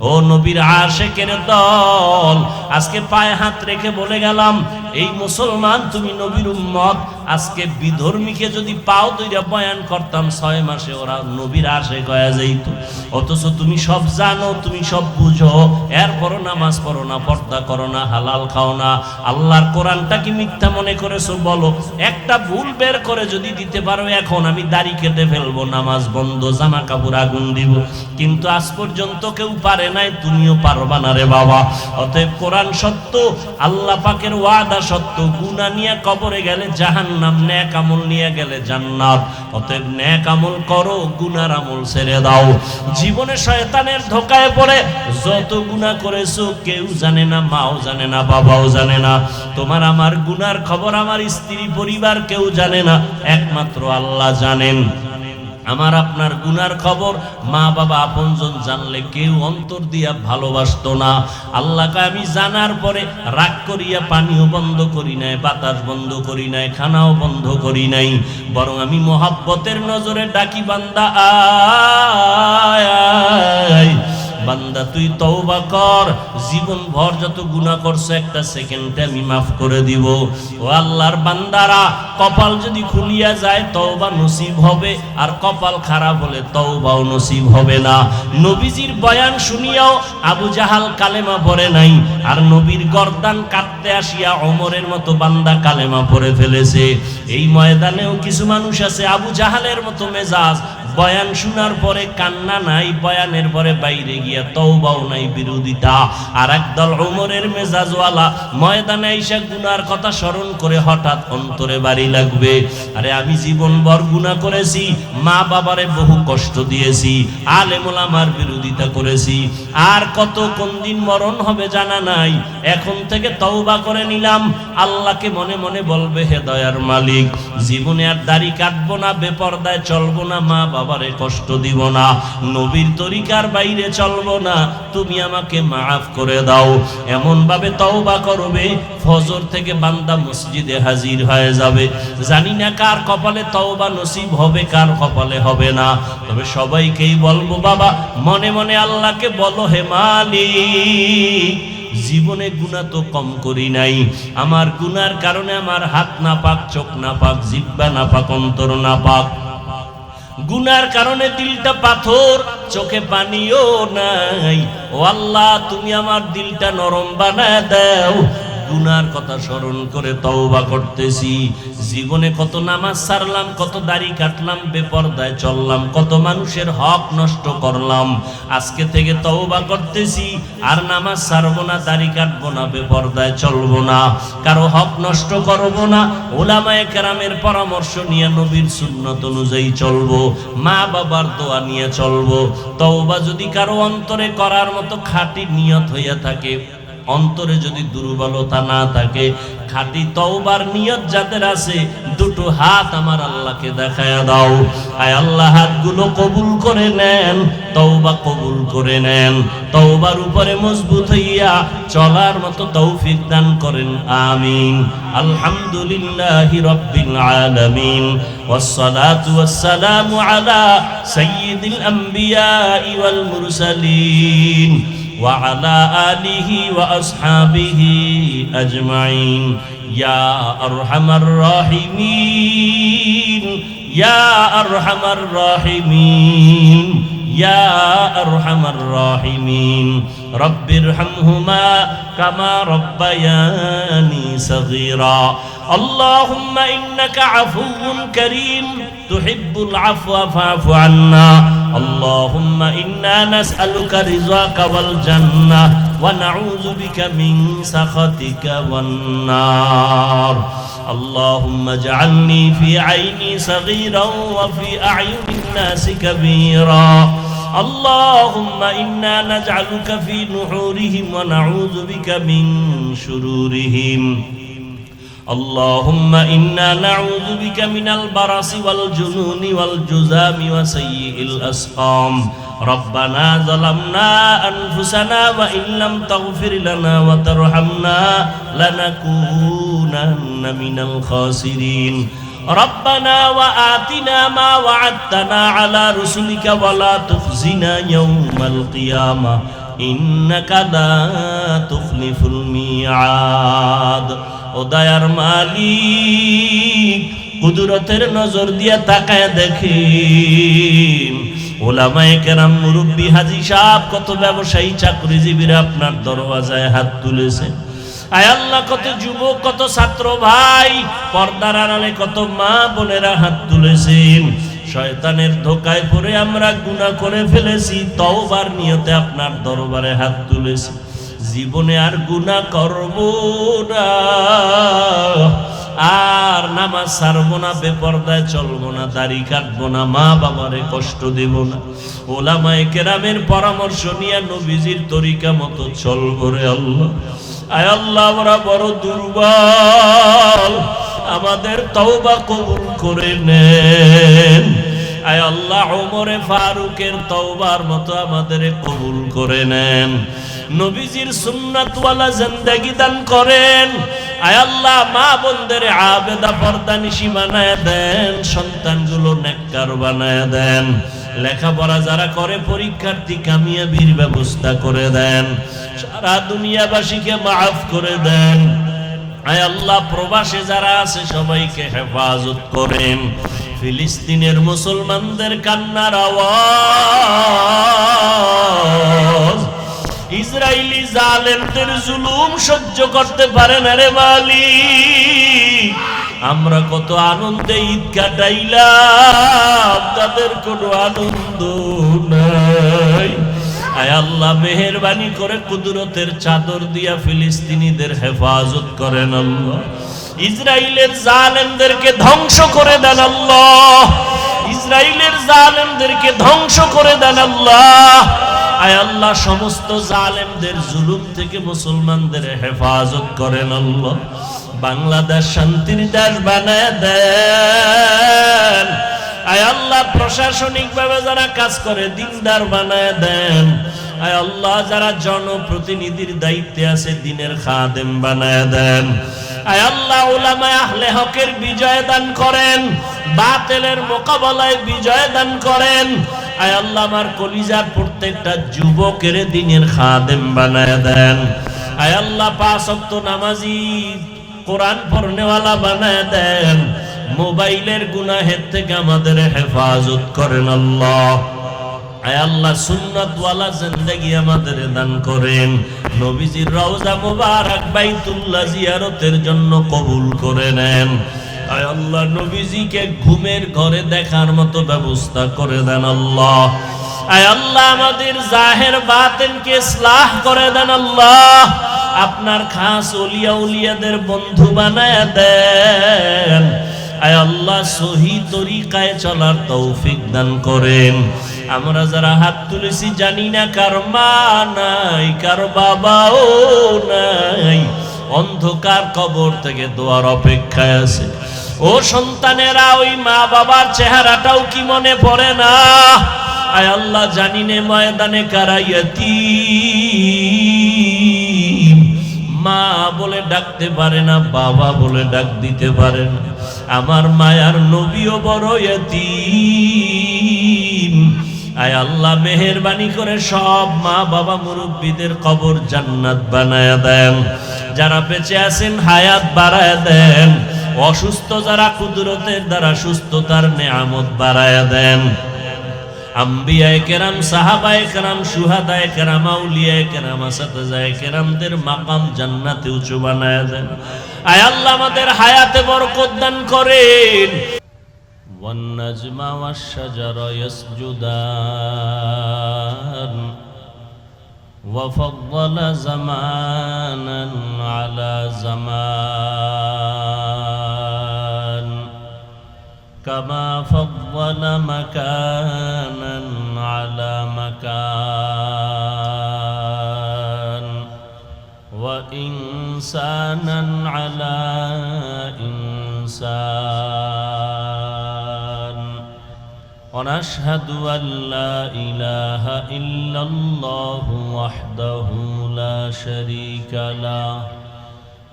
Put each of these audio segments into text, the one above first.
ও নবীর আশিকের দল, আজকে পায়ে হাত রেখে বলে গেলাম, এই মুসলমান তুমি নবীর উম্মত। আজকে বিধর্মীকে যদি পাও দুইটা বয়ান করতাম 6 মাসে ওরা নবীর আশিক হয়ে যাইত। অথচ তুমি সব জানো, তুমি সব বুঝো, এরপরও নামাজ পড়ো না, পর্দা করো না, হালাল খাও না, আল্লাহর কোরআনটা কি মিথ্যা মনে করেছো? বলো। একটা ভুল বের করে যদি দিতে পারো, এখন আমি দাড়ি কেটে ফেলবো, নামাজ বন্ধ, জামা কাপড় আগুন দিব। কিন্তু আজ পর্যন্ত কেউ পারে নাই, তুমিও পারবা না রে বাবা। অতএব কোরআন সত্য, আল্লাহ পাকের ওয়াদা সত্য। গুনাহ নিয়ে কবরে গেলে জাহান্নাম, নেক আমল নিয়ে গেলে জান্নাত। অতএব নেক আমল করো, গুনার আমল ছেড়ে দাও। জীবনে শয়তানের ধোকায় পড়ে যত গুনাহ করেছো কেউ জানে না, মাও জানে না, বাবাও জানে না। তোমার আমার গুনার খবর আমার স্ত্রী পরিবার কেউ জানে না, একমাত্র আল্লাহ জানেন। আমার আপনার গুনার খবর মা বাবা আপনজন জানলে কেউ অন্তর দিয়া ভালোবাসতো না। আল্লাহকে আমি জানার পরে রাগ করিয়া পানিও বন্ধ করি নাই, বাতাস বন্ধ করি নাই, খানাও বন্ধ করি নাই, বরং আমি মোহাব্বতের নজরে ডাকি, বান্দা আয়, বান্দা তুই তওবা কর, জীবন ভর যত গুনাহ করছো একটা সেকেন্ডে আমি মাফ করে দিব। ও আল্লাহর বান্দারা, কপাল যদি খুলিয়া যায় তওবা নসিব হবে, আর কপাল খারাপ হলে তওবাও নসিব হবে না। নবীজির বয়ান শুনিয়াও আবু জাহাল কালেমা পড়ে নাই, আর নবীর গর্দান কাটতে আসিয়া ওমরের মতো বান্দা কালেমা পড়ে ফেলেছে। এই ময়দানেও কিছু মানুষ আছে আবু জাহালের মতো মেজাজ, বয়ান শোনার পরে কান্না নাই, বয়ানের পরে বাইরে গিয়া তওবাও নাই, বিরোধিতা। আর একদল ওমরের মেজাজওয়ালা ময়দানে আইসা গুনার কথা স্মরণ করে হঠাৎ অন্তরে বাড়ি লাগবে, আরে আমি জীবনভর গুনাহ করেছি, মা বাবারে বহু কষ্ট দিয়েছি, আলেম ওলামার বিরোধিতা করেছি, আর কত কোন দিন মরণ হবে জানা নাই, এখন থেকে তওবা করে নিলাম। আল্লাহকে মনে মনে বলবে, হে দয়ার মালিক, জীবনে আর দাড়ি কাটবো না, বেপরদায় চলবো না, মা বাবারে কষ্ট দিব না, নবীর তরিকার বাইরে চলবো না, তুমি আমাকে মাফ করে দাও। এমন ভাবে তওবা করবে, ফজর থেকে বান্দা মসজিদে হাজির হয়ে যাবে। জানি না কার কপালে তওবা নসিব হবে, কার কপালে হবে না, তবে সবাইকেই বলবো, বাবা মনে মনে আল্লাহকে বলো, হে মালিক, জীবনে গুনাহ তো কম করি নাই, আমার গুনার কারণে আমার হাত না পাক, চোখ না পাক, জিহ্বা না পাক, অন্তর না পাক, গুনার কারণে দিলটা পাথর, চোখে পানিও নাই। ও আল্লাহ, তুমি আমার দিলটা নরম বানায় দাও। গুনার কথা স্মরণ করে তওবা করতেছি। জীবনে কত নামাজ ছাড়লাম, কত দাড়ি কাটলাম, বেপরদায় চললাম, কত মানুষের হক নষ্ট করলাম। আজকে থেকে তওবা করতেছি, আর নামাজ ছাড়বো না, দাড়ি কাটবো না, বেপরদায় চলবো না, কারো হক নষ্ট করবো না, উলামায়ে কেরামের পরামর্শ নিয়ে নবীর সুন্নত অনুযায়ী চলবো, মা বাবার দোয়া নিয়ে চলবো। তওবা যদি কারো অন্তরে করার মতো খাঁটি নিয়ত হইয়া থাকে, অন্তরে যদি দুর্বলতা না থাকে, খাঁটি তওবার নিয়ত যাদের আছে, দুটো হাত আমার আল্লাহকে দেখায়া দাও। আয় আল্লাহ, হাতগুলো কবুল করে নেন, তওবা কবুল করে নেন, তওবার উপরে মজবুত হইয়া চলার মতো তৌফিক দান করেন, আমিন। আলহামদুলিল্লাহি রাব্বিল আলামিন, ওয়াসসালাতু ওয়াসসালামু আলা সাইয়্যিদিল আমবিয়াই ওয়াল মুরসালিন وعلى آله وأصحابه أجمعين يا أرحم الراحمين يا أرحم الراحمين يا أرحم الراحمين رب ارحمهما كما ربياني صغيرا اللهم إنك عفو كريم تحب العفو فاعف عنا اللهم إنا نسألك رضاك والجنة ونعوذ بك من سخطك والنار اللهم اجعلني في عيني صغيرا وفي أعين الناس كبيرا اللهم إنا نجعلك في نحورهم ونعوذ بك من شرورهم اللهم إنا نعوذ بك من البرص والجنون والجذام وسيء الأسقام ربنا ظلمنا أنفسنا وإن لم تغفر لنا وترحمنا لنكونن من الخاسرين ربنا وآتنا ما وعدتنا على رسلك ولا تخزنا يوم القيامة ইন্নাকা লা তুখলিফুল মিআদ। ও দয়ার মালিক, কুদরতের নজর দিয়া তাকায় দেখেন ওলামায়ে কেরাম, মুরব্বী, হাজী সাহেব, কত ব্যবসায়ী, চাকরিজীবীরা আপনার দরওয়াজায় হাত তুলেছেন। আয় আল্লাহ, কত যুবক, কত ছাত্র ভাই, পর্দার আড়ালে কত মা বোনেরা হাত তুলেছেন। শয়তানের ধোকায় পড়ে আমরা গুনাহ করে ফেলেছি, তওবার নিয়তে আপনার দরবারে হাত তুলেছি। জীবনে আর গুনাহ করব না, আর নামাজ ছাড়বো না, বেপরদায় চলবো না, দাড়ি কাটবো না, মা বাবারে কষ্ট দেব না। ওলামায়ে কেরামের পরামর্শ নিয়ে নবীজির তরিকা মতো চলবো রে আল্লাহ। আয় আল্লাহ, আমরা বড় দুর্বল, আমাদের তওবা কবুল করে নেন। আয় আল্লাহ, ওমরে ফারুকের তওবার মতো আমাদের কবুল করে নেন। নবীজির সুন্নাতওয়ালা জিন্দেগি দান করেন। আয় আল্লাহ, মা বোনদের আবেদা পর্দানিশী বানায় দেন, সন্তানগুলো নেককার বানায় দেন। লেখাপড়া যারা করে পরীক্ষার্থী কামিয়াবির ব্যবস্থা করে দেন। সারা দুনিয়াবাসীকে মাফ করে দেন। আয় আল্লাহ, প্রবাসে যারা আছে সবাইকে হেফাজত করেন। ফিলিস্তিনের মুসলমানদের কান্নার আওয়াজ, ইসরায়েলি জালেমদের জুলুম সহ্য করতে পারে না রে মালিক। আমরা কত আনন্দে ঈদ কাটাইলাম, তাদের কোনো আনন্দ নাই। আয় আল্লাহ, মেহেরবানি করে কুদরতের চাদর দিয়া ফিলিস্তিনিদের হেফাজত করেন আল্লাহ। ইসরায়েলের জালেমদেরকে ধ্বংস করে দেন আল্লাহ। ইসরায়েলের জালেমদেরকে ধ্বংস করে দেন আল্লাহ। আয় আল্লাহ, সমস্ত জালেমদের জুলুম থেকে মুসলমানদের হেফাজত করেন আল্লাহ। বাংলাদেশ শান্তির দেশ বানায় দেন। আয় আল্লাহ, প্রশাসনিক ভাবে যারা কাজ করে দিনদার বানায় দেন। আয় আল্লাহ, যারা জনপ্রতিনিধির দায়িত্বে আছে দিনের খাদেম বানায় দেন। আয় আল্লাহ, উলামায়ে আহলে হকের বিজয় দান করেন, বাতিলের মোকাবেলায় বিজয় দান করেন। আয় আল্লাহ, আমার কলিজার প্রত্যেকটা যুবকের দিনের খাদেম বানায় দেন। আয় আল্লাহ, 5 ওয়াক্ত নামাজি, কোরআন পড়নেওয়ালা বানায় দেন। মোবাইলের গুনাহের থেকে আমাদের হেফাজত করেন আল্লাহ। আয় আল্লাহ, সুন্নাতওয়ালা জিন্দেগি আমাদের দান করেন। নবীজির রওজা মুবারক বাইতুল্লাহ জিয়ারতের জন্য কবুল করে নেন। আয় আল্লাহ, নবীজিকে ঘুমের ঘরে দেখার মতো ব্যবস্থা করে দেন আল্লাহ। আয় আল্লাহ, আমাদের জাহের বাতিনকে ইসলাহ করে দেন আল্লাহ। আপনার খাস ওলিয়া উলিয়াদের বন্ধু বানায় দেন। আয় আল্লাহ, সহি তরিকায় চলার তৌফিক দান করেন। আমরা যারা হাত তুলেছি জানি না কার মা নাই, কার বাবাও নাই, অন্ধকার কবর থেকে দোয়ার অপেক্ষায় আছে। ও সন্তানেরা, ওই মা বাবার চেহারাটাও কি মনে পড়ে না? আয় আল্লাহ, জানি নে ময়দানে কারা ইয়াতীম, মা বলে ডাকতে পারে না, বাবা বলে ডাক দিতে পারে না। আমার মায়ার নবীও বড় ইয়াতীম। আয় আল্লাহ, মেহেরবানি করে সব মা বাবা মুরব্বীদের কবর জান্নাত বানায়া দেন। যারা বেঁচে আছেন হায়াত বাড়ায়া দেন। অসুস্থ যারা কুদরতের দ্বারা সুস্থতার নেয়ামত বাড়ায়া দেন। আম্বিয়ায়ে কেরাম, সাহাবায়ে কেরাম, শুহাদায়ে কেরাম, আউলিয়ায়ে কেরাম, আসাতিজায়ে কেরামদের মাকাম জান্নাতে উঁচু বানায়া দেন। আয় আল্লাহ, আমাদের হায়াতে বরকত দান করেন। والنجم والشجر يسجدان وفضل زمانا على زمان كما فضل مكانا على مكان وإنسانا على إنسان ونشهد أن لا إله إلا الله وحده لا شريك له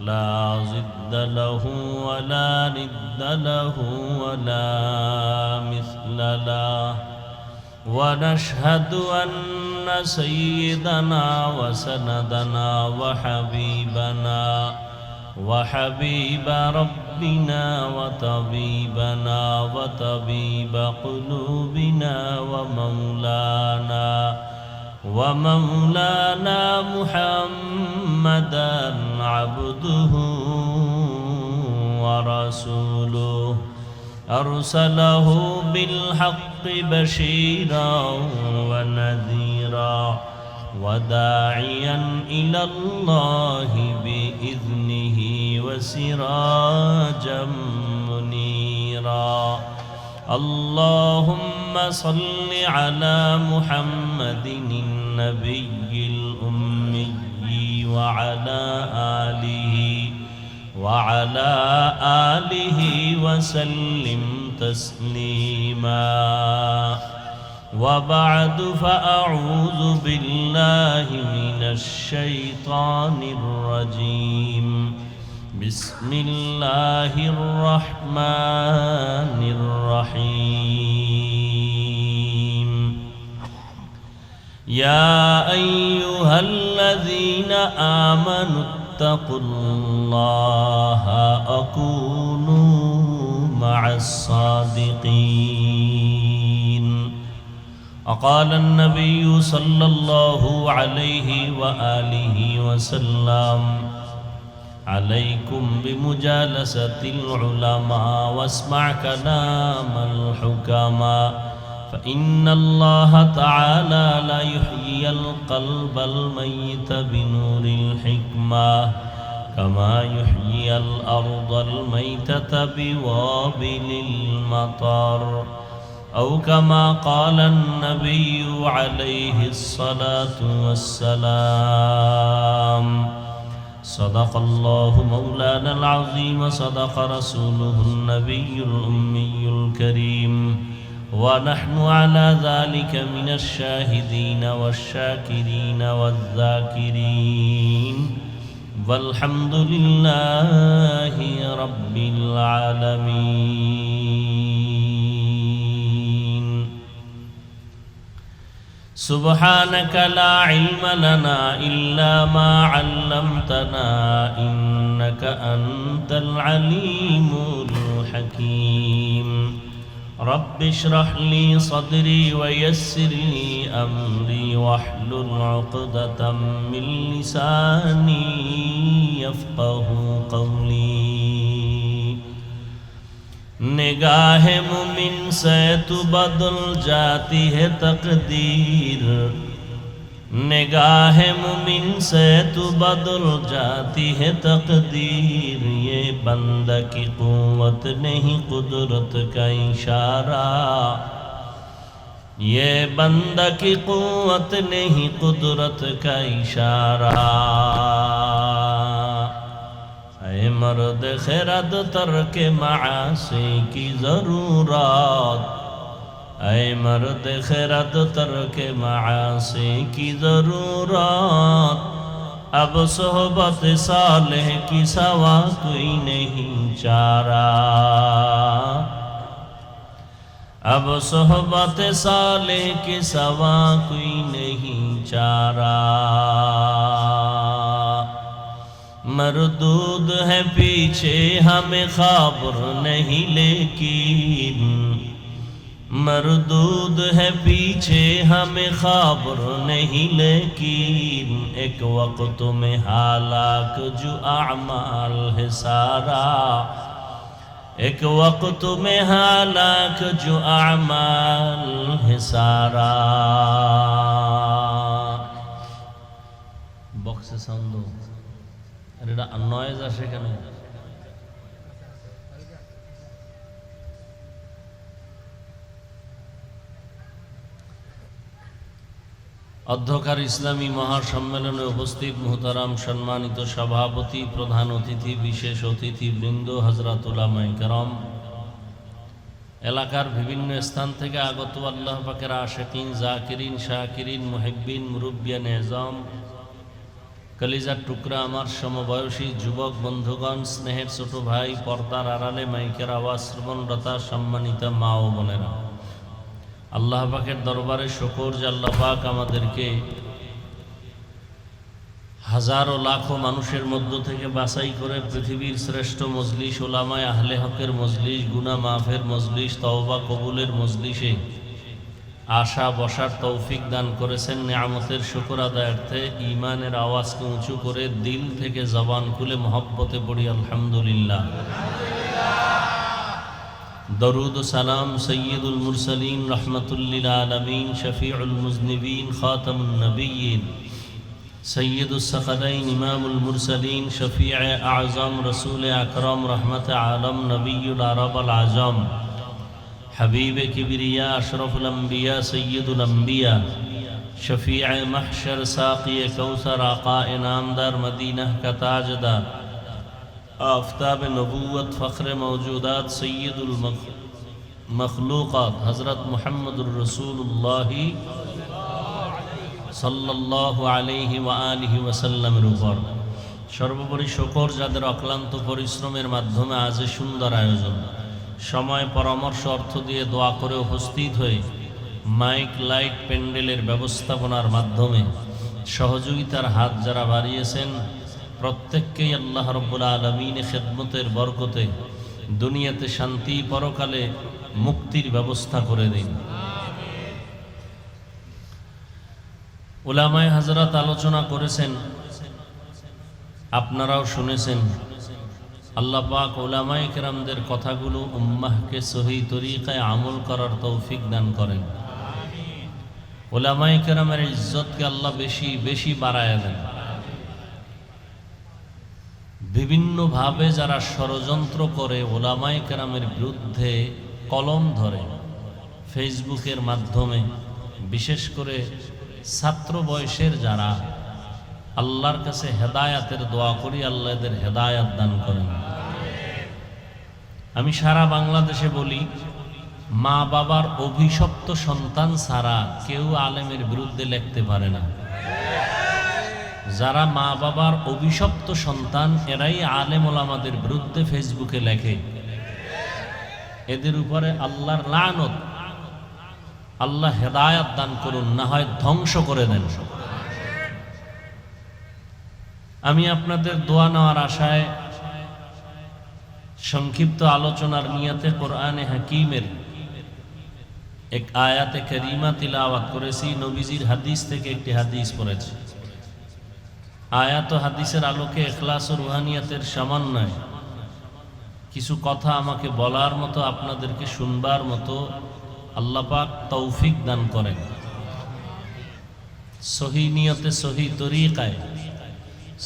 لا ضد له ولا ند له ولا مثل له ونشهد أن سيدنا وسندنا وحبيب ربنا وطبيب قلوبنا ومولانا محمدا عبده ورسوله أرسله بالحق بشيرا ونذيرا وداعيا إلى الله بإذنه وسراجا منيرا اللهم صل على محمد النبي الأمي وعلى آله وسلم تسليما وبعد فأعوذ بالله من الشيطان الرجيم بسم الله الرحمن الرحيم يا أيها الذين آمنوا اتقوا الله وكونوا مع الصادقين وقال النبي صلى الله عليه وآله وسلم عليكم بمجالسة العلماء واسمع كلام الحكماء فإن الله تعالى لا يحيي القلب الميت بنور الحكمة كما يحيي الأرض الميتة بوابل المطر أو كما قال النبي عليه الصلاة والسلام صدق الله مولانا العظيم وصدق رسوله النبي الأمي الكريم ونحن على ذلك من الشاهدين والشاكرين والذاكرين والحمد لله رب العالمين سبحانك لا علم لنا إلا ما علمتنا إنك أنت العليم الحكيم رب اشرح لي صدري ويسر لي أمري واحلل عقدة من لساني يفقه قولي निगाह मुमिन से तू बदल जाती है तकदीर निगाह मुमिन से तू बदल जाती है तकदीर ये बंदा की कुव्वत नहीं कुदरत का इशारा ये बंदा की कुव्वत नहीं कुदरत का इशारा ऐ मर्द खैरत तर्क मासी की ज़रूरत ऐ मर्द खैरत तर्क मासी की ज़रूरत अब सोहबत सालेह की सवा कोई नहीं चारा अब सोहबत सालेह की सवा कोई नहीं चारा मरदूद है पीछे हमें खबर नहीं लेकिन मरदूद है पीछे हमें खबर नहीं लेकिन एक वक्त में हालाक जो अमाल है सारा एक वक्त में हालाक जो अमाल है सारा बॉक्स साउंड এটা নয়েজ আসে কেন অধ্যকার ইসলামী মহাসম্মেলনে উপস্থিত মুহতারাম সম্মানিত সভাপতি প্রধান অতিথি বিশেষ অতিথিবৃন্দ হযরত উলামায়ে কেরাম এলাকার বিভিন্ন স্থান থেকে আগত আল্লাহ পাকের আশিকিন জাকিরিন শাকিরিন মুহিব্বিন মুরব্বিয়ান এজাম কলিজার টুকরা আমার সমবয়সী যুবক বন্ধুগণ স্নেহের ছোট ভাই পর্দার আড়ালে মাইকের আওয়াজ শ্রবণরতা সম্মানিত মা ও বোনেরা আল্লাহ পাকের দরবারে শুকর যে আল্লাহ পাক আমাদেরকে হাজারো লাখো মানুষের মধ্য থেকে বাছাই করে পৃথিবীর শ্রেষ্ঠ মজলিস ওলামায়ে আহলে হকের মজলিস, গুনাহ মাফের মজলিস, তওবা কবুলের মজলিসে আশা বসার তৌফিক দান করেছেন। নিয়ামতের শুকর আদায়ার্থে ঈমানের আওয়াজকে উঁচু করে দিল থেকে জবান খুলে মহব্বতে পড়ি আলহামদুলিল্লাহ। দরুদ ও সালাম সৈয়দুল মুরসালিন রহমাতুল লিল আলামিন শফিউল মুজনিবিন খাতামুন নবিয়্যিন সৈয়দুস সাকালাইন ইমামুল মুরসালিন শফিয়ে আযম রসুল আকরম রহমত আলম নবিয়ুল আরব আল আজম حبیب کبریا اشرف الانبیاء سید الانبیاء شفیع محشر ساقی کوثر آقا انعامدار مدینہ کا تاجدار آفتاب نبوت فخر موجودات سید المخلوقات حضرت محمد الرسول اللہ صلی اللہ علیہ وآلہ وسلم উপর সর্বোপরি শুকর যাদের অক্লান্ত পরিশ্রমের মাধ্যমে আজ সুন্দর আয়োজন, সময় পরামর্শ অর্থ দিয়ে দোয়া করে উপস্থিত হয়ে মাইক লাইট প্যান্ডেলের ব্যবস্থাপনার মাধ্যমে সহযোগিতার হাত যারা বাড়িয়েছেন প্রত্যেককেই আল্লাহ রাব্বুল আলামিন খেদমতের বরকতে দুনিয়াতে শান্তি, পরকালে মুক্তির ব্যবস্থা করে দিন। উলামায়ে হযরত আলোচনা করেছেন, আপনারাও শুনেছেন। আল্লাহ পাক উলামায়ে কেরামদের কথাগুলো উম্মাহকে সহি তরিকায় আমল করার তৌফিক দান করেন। উলামায়ে কেরামের ইজ্জতকে আল্লাহ বেশি বেশি বাড়ায় দেন। বিভিন্নভাবে যারা ষড়যন্ত্র করে উলামায়ে কেরামের বিরুদ্ধে কলম ধরে ফেসবুকের মাধ্যমে, বিশেষ করে ছাত্র বয়সের যারা, আল্লাহর কাছে হেদায়াতের দোয়া করি আল্লাহ এদের হেদায়াত দান করেন। আমি সারা বাংলাদেশে বলি, মা বাবার অভিশপ্ত সন্তান ছাড়া কেউ আলেমের বিরুদ্ধে লিখতে পারে না। যারা মা বাবার অভিশপ্ত সন্তান এরাই আলেম ওলামাদের বিরুদ্ধে ফেসবুকে লেখে। এদের উপরে আল্লাহর লানত, আল্লাহ হেদায়াত দান করুন, না হয় ধ্বংস করে দেন। আমি আপনাদের দোয়া নেওয়ার আশায় সংক্ষিপ্ত আলোচনার নিয়তে কোরআনে হাকিমের এক আয়াতে কারিমা তিলাওয়াত করেছি। নবীজির হাদিস থেকে একটি হাদিস পড়েছি। আয়াত ও হাদিসের আলোকে ইখলাস ও রুহানিয়াতের সমন্বয় কিছু কথা আমাকে বলার মতো, আপনাদেরকে শুনবার মতো আল্লাহ পাক তৌফিক দান করেন। সহি নিয়তে, সহি তরিকায়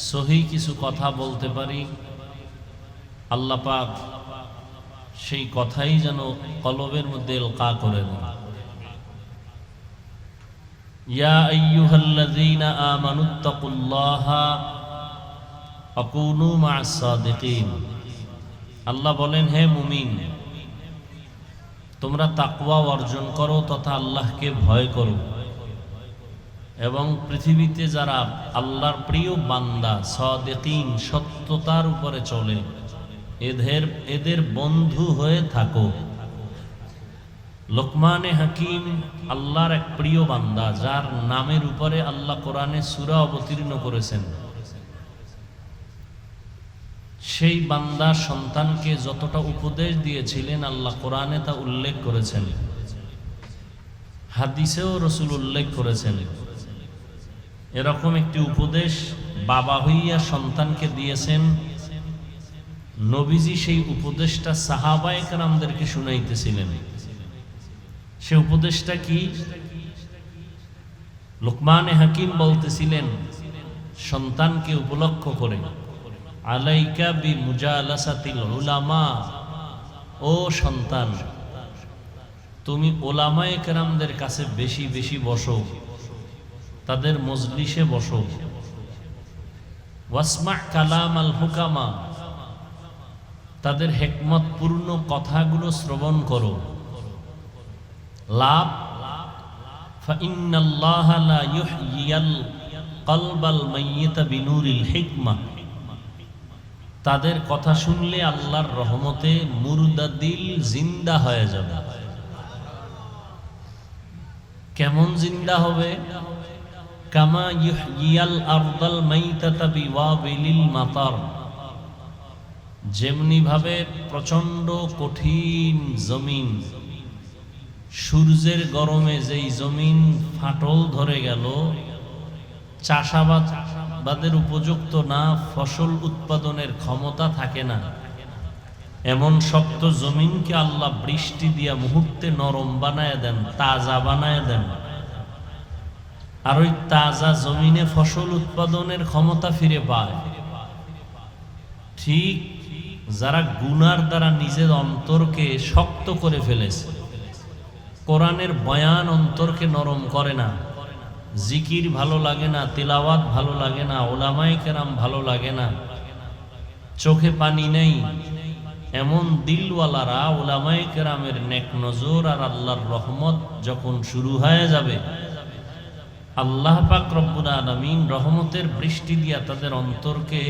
সহি কিছু কথা বলতে পারি, আল্লাহ পাক সেই কথাই যেন কলবের মধ্যে ইলকা করে দেন। ইয়া আইয়ুহাল্লাযীনা আমানুত্তাকুল্লাহা ওয়া কুনু মা'আস সাদিকিন। আল্লাহ বলেন, হে মুমিন, তোমরা তাকওয়া অর্জন করো তথা আল্লাহকে ভয় করো এবং পৃথিবীতে যারা আল্লাহর প্রিয় বান্দা সাদিকিন, সত্যতার উপরে চলে, এদের বন্ধু হয়ে থাকো। লোকমানে হাকিম আল্লাহর এক প্রিয় বান্দা, যার নামের উপরে আল্লাহ কোরআনে সূরা অবতীর্ণ করেছেন। সেই বান্দা সন্তানকে যতটা উপদেশ দিয়েছিলেন আল্লাহ কোরআনে তা উল্লেখ করেছেন, হাদিসেও রাসূল উল্লেখ করেছেন। এরকম একটি উপদেশ বাবা হইয়া সন্তানকে দিয়েছেন নবীজি। সেই উপদেশটা সাহাবায়ে কেরামদেরকে শুনাইতেছিলেন। সে উপদেশটা কি? লোকমানে হাকিম বলতেছিলেন সন্তানকে উপলক্ষ করে, আলাইকা বি মুজালাসাতিল উলামা, ও সন্তান তুমি উলামায়ে কেরামদের কাছে বেশি বেশি বসো, তাদের মজলিসে বসো। ওয়াসমা কালাম আল হুকামা, তাদের হিকমতপূর্ণ কথাগুলো শ্রবণ করো। লাভ, ফাইন্নাল্লাহা লা ইউহয়িল কলবাল মাইয়িতা বিনুরিল হিকমা, তাদের কথা শুনলে আল্লাহর রহমতে মুর্দা দিল জিন্দা হয়ে যাবে। কেমন জিন্দা হবে? কামা ইউহইয়াল আরদাল মাইতাতা বিওয়াবিলিল মাতার, যেমনি ভাবে প্রচন্ড কঠিন জমিন, সূর্যের গরমে যেই জমিন ফাটল ধরে গেল, চাষাবাদের উপযুক্ত না, ফসল উৎপাদনের ক্ষমতা থাকে না, এমন শক্ত জমিনকে আল্লাহ বৃষ্টি দিয়া মুহূর্তে নরম বানায় দেন, তাজা বানায় দেন। আর ওই তাজা জমিনে ফসল উৎপাদনের ক্ষমতা ফিরে পায়। ঠিক যারা গুনার দ্বারা নিজের অন্তরকে শক্ত করে ফেলেছে, কোরআনের বয়ান অন্তরকে নরম করে না, জিকির ভালো লাগে না, তিলাওয়াত ভালো লাগে না, ওলামায়ে কেরাম ভালো লাগে না, চোখে পানি নেই, এমন দিলওয়ালারা ওলামায়ে কেরামের নেক নজর আর আল্লাহর রহমত যখন শুরু হয়ে যাবে, আল্লাহ পাক রব্বুল আলামিন রহমতের বৃষ্টি দিয়া তাদের অন্তরকে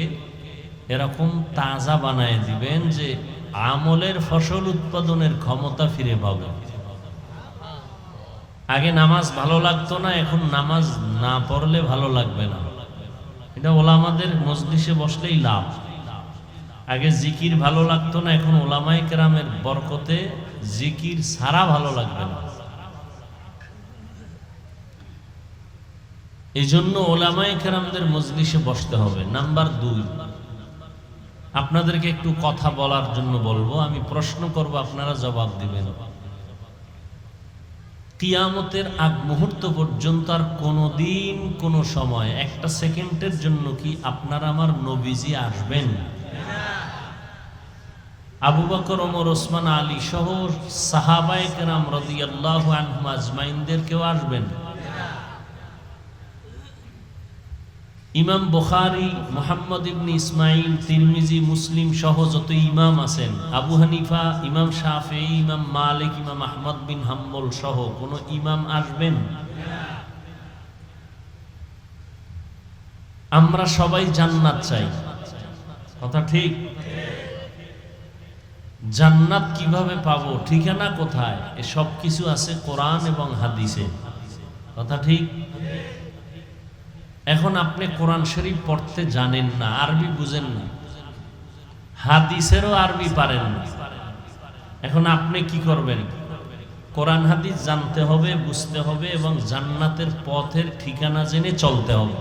এরকম তাজা বানায় দিবেন যে আমলের ফসল উৎপাদনের ক্ষমতা ফিরে পাবে। আগে নামাজ ভালো লাগতো না, এখন নামাজ না পড়লে ভালো লাগবে না। এটা ওলামাদের মজলিসে বসলেই লাভ। আগে জিকির ভালো লাগতো না, এখন ওলামায়ে কেরামের বরকতে জিকির ছাড়া ভালো লাগবে না। এই জন্য ওলামায়ে কেরামদের মজলিসে বসতে হবে। নাম্বার 2, আপনাদেরকে একটু কথা বলার জন্য বলবো, আমি প্রশ্ন করব, আপনারা জবাব দিবেন। কিয়ামতের আগ মুহূর্ত পর্যন্ত আর কোনোদিন কোনো সময় একটা সেকেন্ডের জন্য কি আপনার আমার নবীজি আসবেন? আবু বকর, ওমর, ওসমান, আলী সহ সাহাবায়ে কেরাম রাদিয়াল্লাহু আনহুম আজমাইনদের কেউ আসবেন? ইমাম বুখারী, মুহাম্মদ ইবনে ইসমাইল, তিরমিজি, মুসলিম সহ যত ইমাম আছেন, আবু হানিফা, ইমাম শাফিঈ, ইমাম মালিক, ইমাম আহমদ বিন হাম্বল সহ কোন ইমাম আসবেন? আমরা সবাই জান্নাত চাই, কথা ঠিক? জান্নাত কিভাবে পাবো, ঠিকানা কোথায়, এসব কিছু আছে কোরআন এবং হাদিসে, কথা ঠিক? এখন আপনি কোরআন শরীফ পড়তে জানেন না, আরবি বুঝেন না, হাদিসেরও আরবি পারেন না, এখন আপনি কি করবেন? কোরআন হাদিস জানতে হবে, বুঝতে হবে এবং জান্নাতের পথের ঠিকানা জেনে চলতে হবে।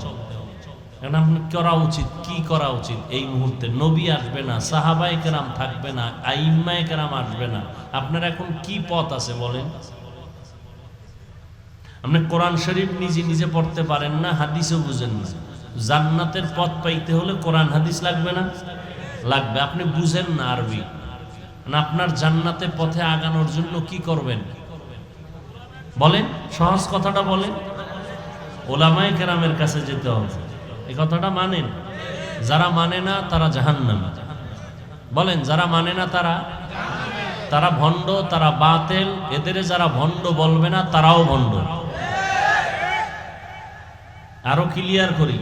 এখন আপনি করা উচিত, কি করা উচিত এই মুহূর্তে? নবী আসবে না, সাহাবায়ে কেরাম থাকবে না, আইম্মায়ে কেরাম আসবে না, আপনার এখন কি পথ আছে বলেন? আপনি কোরআন শরীফ নিজে নিজে পড়তে পারেন না, হাদিসও বুঝেন না, জান্নাতের পথ পাইতে হলে কোরআন হাদিস লাগবে না? লাগবে। আপনি বুঝেন না আরবি, আপনার জান্নাতের পথে আগানোর জন্য কি করবেন বলেন? সহজ কথাটা বলেন। ওলামায়ে কেরামের কাছে যেতে হবে, এই কথাটা মানেন? যারা মানে না তারা জাহান্নামী। বলেন, যারা মানে না তারা ভণ্ড, তারা বাতিল। এদের যারা ভণ্ড বলবে না তারাও ভণ্ড। আরো ক্লিয়ার করি,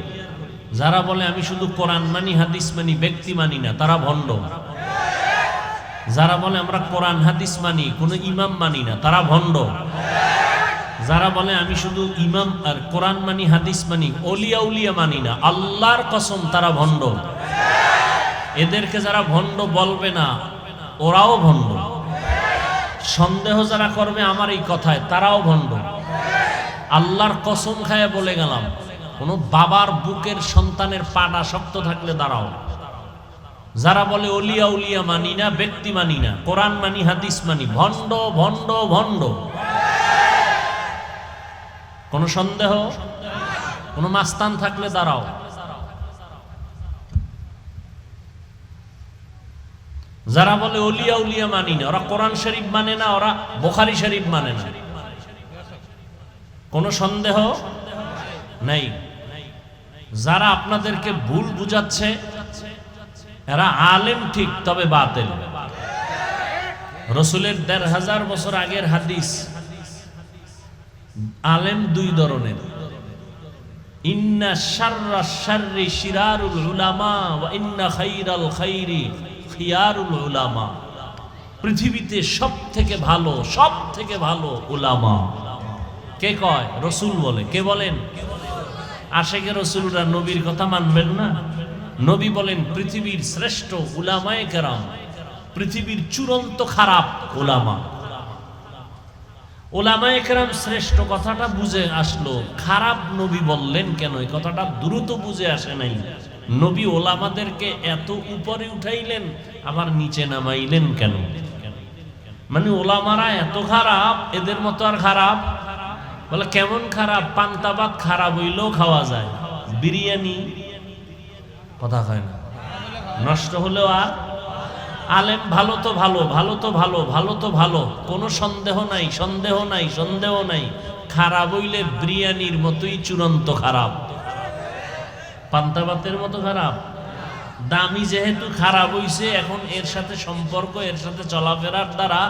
যারা বলে আমি শুধু কোরআন মানি, হাদিস মানি, ব্যক্তি মানি না, তারা ভণ্ড। যারা বলে আমরা কোরআন হাদিস মানি, কোনো ইমাম মানি না, তারা ভণ্ড। যারা বলে আমি শুধু ইমাম আর কোরআন মানি, হাদিস মানি, ওলিয়া উলিয়া মানি না, আল্লাহর কসম তারা ভণ্ড। এদেরকে যারা ভণ্ড বলবে না ওরাও ভণ্ড। সন্দেহ যারা করবে আমার এই কথায় তারাও ভণ্ড। আল্লাহর কসম খায় বলে গেলাম, কোন বাবার বুকের সন্তানের পাটা শক্ত থাকলে দাঁড়াও। যারা বলে ওলিয়া উলিয়া মানি না, ব্যক্তি মানি না, কোরআন মানি, হাদিস মানি, ভণ্ড ভণ্ড ভণ্ড। কোন সন্দেহ, কোন মাস্তান থাকলে দাঁড়াও। যারা বলে ওলিয়া উলিয়া মানি না, ওরা কোরআন শরীফ মানে না, ওরা বুখারী শরীফ মানে না, কোন সন্দেহ নেই। যারা আপনাদেরকে ভুল বুঝাচ্ছে এরা আলেম ঠিক, তবে বাতিল। রাসূলের ১৫০০ বছর আগের হাদিস। আলেম দুই ধরনের, ইন্না শাররাশ শাররি শিরারুল উলামা ওয়া ইন্না খাইরাল খাইরি খিয়ারুল উলামা। পৃথিবীতে সবথেকে ভালো উলামা। কে কয়? রসুল বলে। কে বলেন? আশেকে রসুলরা নবীর কথা মানবেন না? নবী বলেন পৃথিবীর শ্রেষ্ঠ উলামায়ে কেরাম, পৃথিবীর চূড়ান্ত খারাপ উলামা। উলামায়ে কেরাম শ্রেষ্ঠ কথাটা বুঝে আসলো, খারাপ নবী বললেন কেন? এই কথাটা দ্রুত বুঝে আসে নাই। নবী ওলামাদেরকে এত উপরে উঠাইলেন, আবার নিচে নামাইলেন কেন? মানে ওলামারা এত খারাপ, এদের মতো আর খারাপ? বলে কেমন খারাপ? পান্তা ভাত খারাপ হইলেও খাওয়া যায়, বিরিয়ানি কথা হয় না, নষ্ট হলেও আর। আলেম ভালো তো ভালো, ভালো তো ভালো, ভালো তো ভালো, কোনো সন্দেহ নাই, সন্দেহ নাই, সন্দেহ নাই। খারাপ হইলে বিরিয়ানির মতোই চূড়ান্ত খারাপ, পান্তা ভাতের মতো খারাপ। দামি যেহেতু খারাপ হইছে, এখন এর সাথে সম্পর্ক, এর সাথে চলাফেরার দ্বারা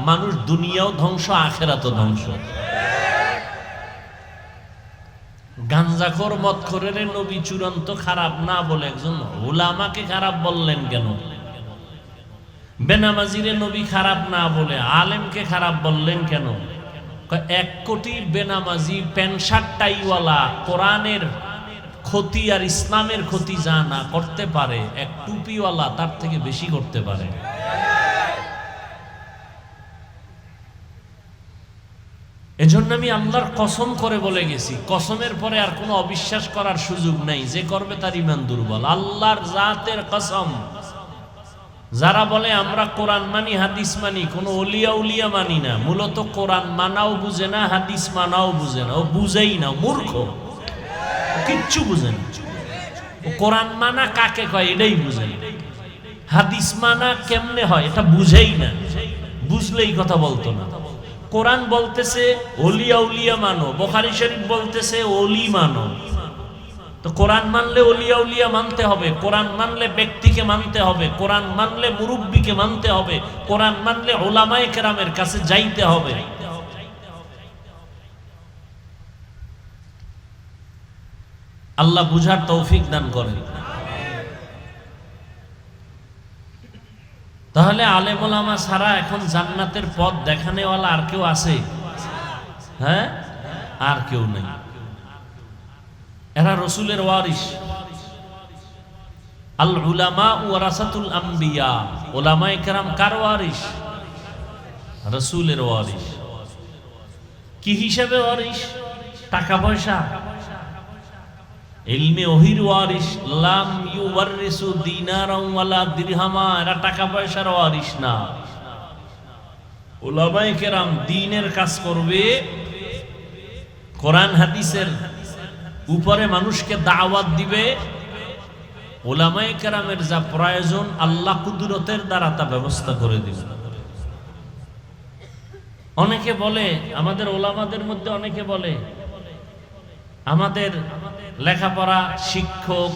মানুষ দুনিয়াও ধ্বংস, আখেরাতও ধ্বংস। গাঞ্জাখোর মদখোরের নবী চূড়ান্ত খারাপ না বলে একজন উলামাকে খারাপ বললেন কেন? বেনামাজিরে নবী খারাপ না বলে আলেমকে খারাপ বললেন কেন? 1 কোটি বেনামাজি প্যান্ট শার্ট টাইওয়ালা কোরআনের ক্ষতি আর ইসলামের ক্ষতি যা না করতে পারে, এক টুপিওয়ালা তার থেকে বেশি করতে পারে। এজন্য আমি আল্লাহর কসম করে বলে গেছি, কসমের পরে আর কোনো অবিশ্বাস করার সুযোগ নাই। যে করবে তার ঈমান দুর্বল। আল্লাহর জাতের কসম। যারা বলে আমরা কোরআন মানি, হাদিস মানি, কোনো ওলিয়া উলিয়া মানি না, মূলত কোরআন মানাও বুঝে না, হাদিস মানাও বুঝে না, ও বুঝেই না, মূর্খ, কিচ্ছু বুঝে না। ও কোরআন মানা কাকে কয় এটাই বুঝে না, হাদিস মানা কেমনে হয় এটা বুঝেই না, বুঝলেই কথা বলতো না। কোরআন বলতেছে ওলিয়া উলিয়া মানো, বুখারী শরীফ বলতেছে ওলি মানো। তো কোরআন মানলে ওলিয়া উলিয়া মানতে হবে, কোরআন মানলে ব্যক্তিকে মানতে হবে, কোরআন মানলে মুরব্বীকে মানতে হবে, কোরআন মানলে উলামায়ে কেরামের কাছে যাইতে হবে। আল্লাহ বুঝার তৌফিক দান করেন। তাহলে আলেম ওলামা ছাড়া এখন জান্নাতের পথ দেখানেওয়ালা আর কেউ আছে? হ্যাঁ, আর কেউ নেই। এরা রসুলের ওয়ারিস। আল উলামা ওয়ারাসাতুল আম্বিয়া। উলামায়ে কেরাম কার ওয়ারিস? রসুলের ওয়ারিস। কি হিসাবে ওয়ারিস? টাকা পয়সা? ইলমে ওহির ওয়ারিস। লাম ইউওয়ারিসু দিনারাও ওয়ালা দিরহামা। এরা টাকা পয়সার ওয়ারিস না। উলামায়ে কেরাম দ্বীনের কাজ করবে, কোরআন হাদিসের উপরে মানুষকে দাওয়াত দিবে। উলামায়ে কেরামের যা প্রয়োজন আল্লাহ কুদরতের দ্বারা তা ব্যবস্থা করে দিবে। অনেকে বলে, আমাদের ওলামাদের মধ্যে অনেকে বলে আমাদের লেখাপড়া, শিক্ষক,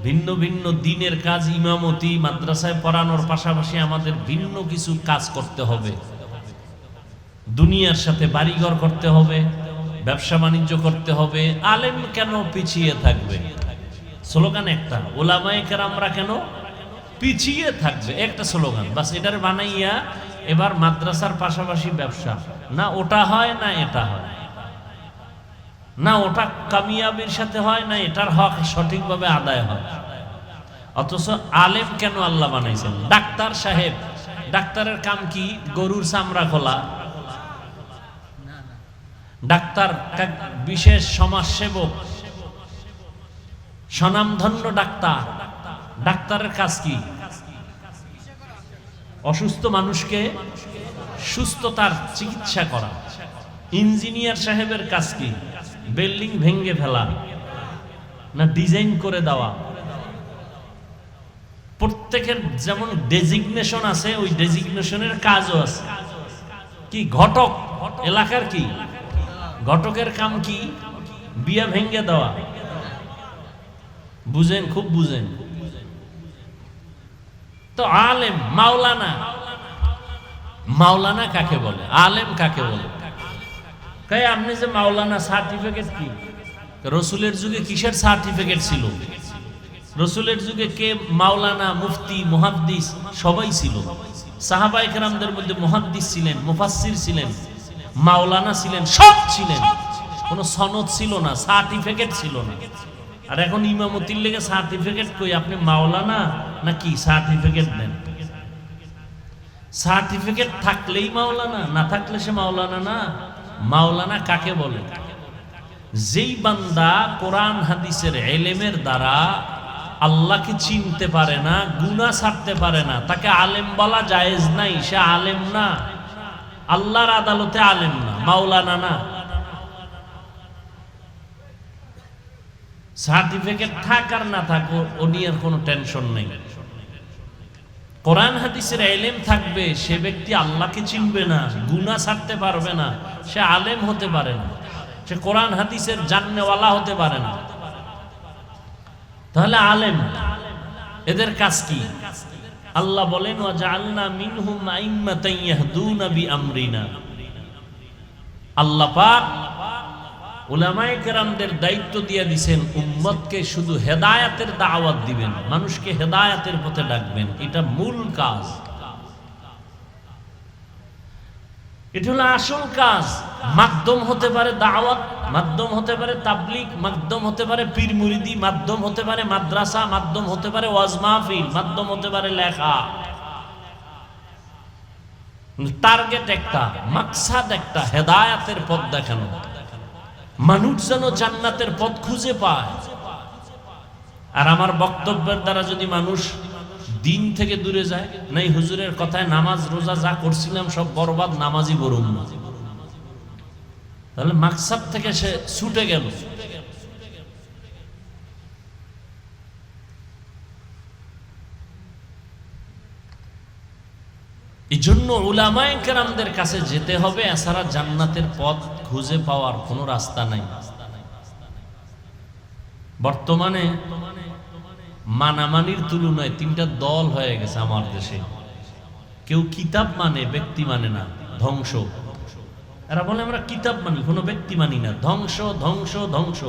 ভিন্ন ভিন্ন দ্বীনের কাজ, ইমামতি, মাদ্রাসায় পড়ানোর পাশাপাশি আমাদের ভিন্ন কিছু কাজ করতে হবে। দুনিয়ার সাথে বাড়িঘর করতে হবে, ব্যবসা বাণিজ্য করতে হবে। আলেম কেন পিছিয়ে থাকবে? স্লোগান একটা, উলামায়ে কেরামরা কেন পিছিয়ে থাকবে, একটা স্লোগান বাস। এটার বানাইয়া এবার মাদ্রাসার পাশাপাশি ব্যবসা, না ওটা হয় না এটা হয়, না ওটা কামিয়াবির সাথে হয় না এটার হক সঠিকভাবে আদায় হয়। অথচ আলেম কেন আল্লাহ বানাইছেন? ডাক্তার সাহেব, ডাক্তারের কাম কি? গরুর চামড়া খোলা। ডাক্তার বিশেষ সমাজসেবক, স্বনামধন্য ডাক্তার। ডাক্তারের কাজ কি? অসুস্থ মানুষকে সুস্থতার চিকিৎসা করা। ইঞ্জিনিয়ার সাহেবের কাজ কি? বিল্ডিং ভেঙে ফেলা না ডিজাইন করে দেওয়া? প্রত্যেকের যেমন ডেজিগনেশন আছে, ওই ডেজিগনেশনের কাজও আছে। কি? ঘটক এলাকার কি? ঘটকের কাম কি? বিয়া ভেঙে দেওয়া। বুঝেন, খুব বুঝেন তো। আলেম মাওলানা, মাওলানা কাকে বলে? আলেম কাকে বলে? তাই আপনি যে মাওলানা সার্টিফিকেট কি? রসুলের যুগে কিসের সার্টিফিকেট ছিল? রসুলের যুগে কে মাওলানা, মুফতি, মুহাদ্দিস সবাই ছিল। সাহাবায়ে কেরামদের মধ্যে মুহাদ্দিস ছিলেন, মুফাসসির ছিলেন। মাওলানা ছিলেন, সব ছিলেন, কোনো সনদ ছিল না, সার্টিফিকেট ছিল না। আর এখন ইমামতির লেগে সার্টিফিকেট কই? আপনি মাওলানা নাকি সার্টিফিকেট দেন? সার্টিফিকেট থাকলেই মাওলানা, না থাকলে সে মাওলানা না। মাওলানা কাকে বলে? যেই বান্দা কোরআন হাদিসের ইলমের দ্বারা আল্লাহকে চিনতে পারে না, গুনাহ ছাড়তে পারে না, তাকে আলেম বলা জায়েজ নাই। সে আলেম না, আল্লাহর আদালতে আলেম না, মাওলানা না। সার্টিফিকেট থাক আর না থাক ও নিয়ে কোনো টেনশন নেই। কোরআন হাদিসের ইলম থাকবে, সে ব্যক্তি আল্লাহকে চিনবে না, গুনাহ ছাড়তে পারবে না, সে আলেম হতে পারে না, সে কোরআন হাদিসের জাননেওয়ালা হতে পারে না। তাহলে আলেম এদের কাজ কি? আল্লাহ বলেন ওয়াজআলনা মিনহুম আইম্মাতান ইয়াহদুনা বিআমরিনা। আল্লাহ পাক উলামায়ে কেরামদের দায়িত্ব দিয়ে দিয়েছেন উম্মতকে শুধু হেদায়েতের দাওয়াত দিবেন, মানুষকে হেদায়েতের পথে ডাকবেন, এটা মূল কাজ, এটা হলো আসল কাজ। মাধ্যম হতে পারে দাওয়াত, মাধ্যম হতে পারে তাবলীগ, মাধ্যম হতে পারে পীর মুরিদি, মাধ্যম হতে পারে মাদ্রাসা, মাধ্যম হতে পারে ওয়াজ মাহফিল, মাধ্যম হতে পারে লেখা। টার্গেট একটা, মাকসাদ একটা, হেদায়েতের পথ দেখানো, মানুষ যেন জান্নাতের পথ খুঁজে পায়। আর আমার বক্তব্যের দ্বারা যদি মানুষ দিন থেকে দূরে যায়, নাই হুজুরের কথায় নামাজ রোজা যা করছিলাম সব বরবাদ, নামাজই বরুম না, তাহলে মাকসাদ থেকে সে ছুটে গেল। এই জন্য উলামায়ে কেরামদের কাছে যেতে হবে, এছাড়া জান্নাতের পথ খুঁজে পাওয়ার কোনো রাস্তা নাই। বর্তমানে মানামানির তুলনায় তিনটা দল হয়ে গেছে আমার দেশে। কেউ কিতাব মানে, ব্যক্তি মানে না, ধ্বংস। এরা বলে আমরা কিতাব মানি, কোনো ব্যক্তি মানি না, ধ্বংস ধ্বংস ধ্বংস,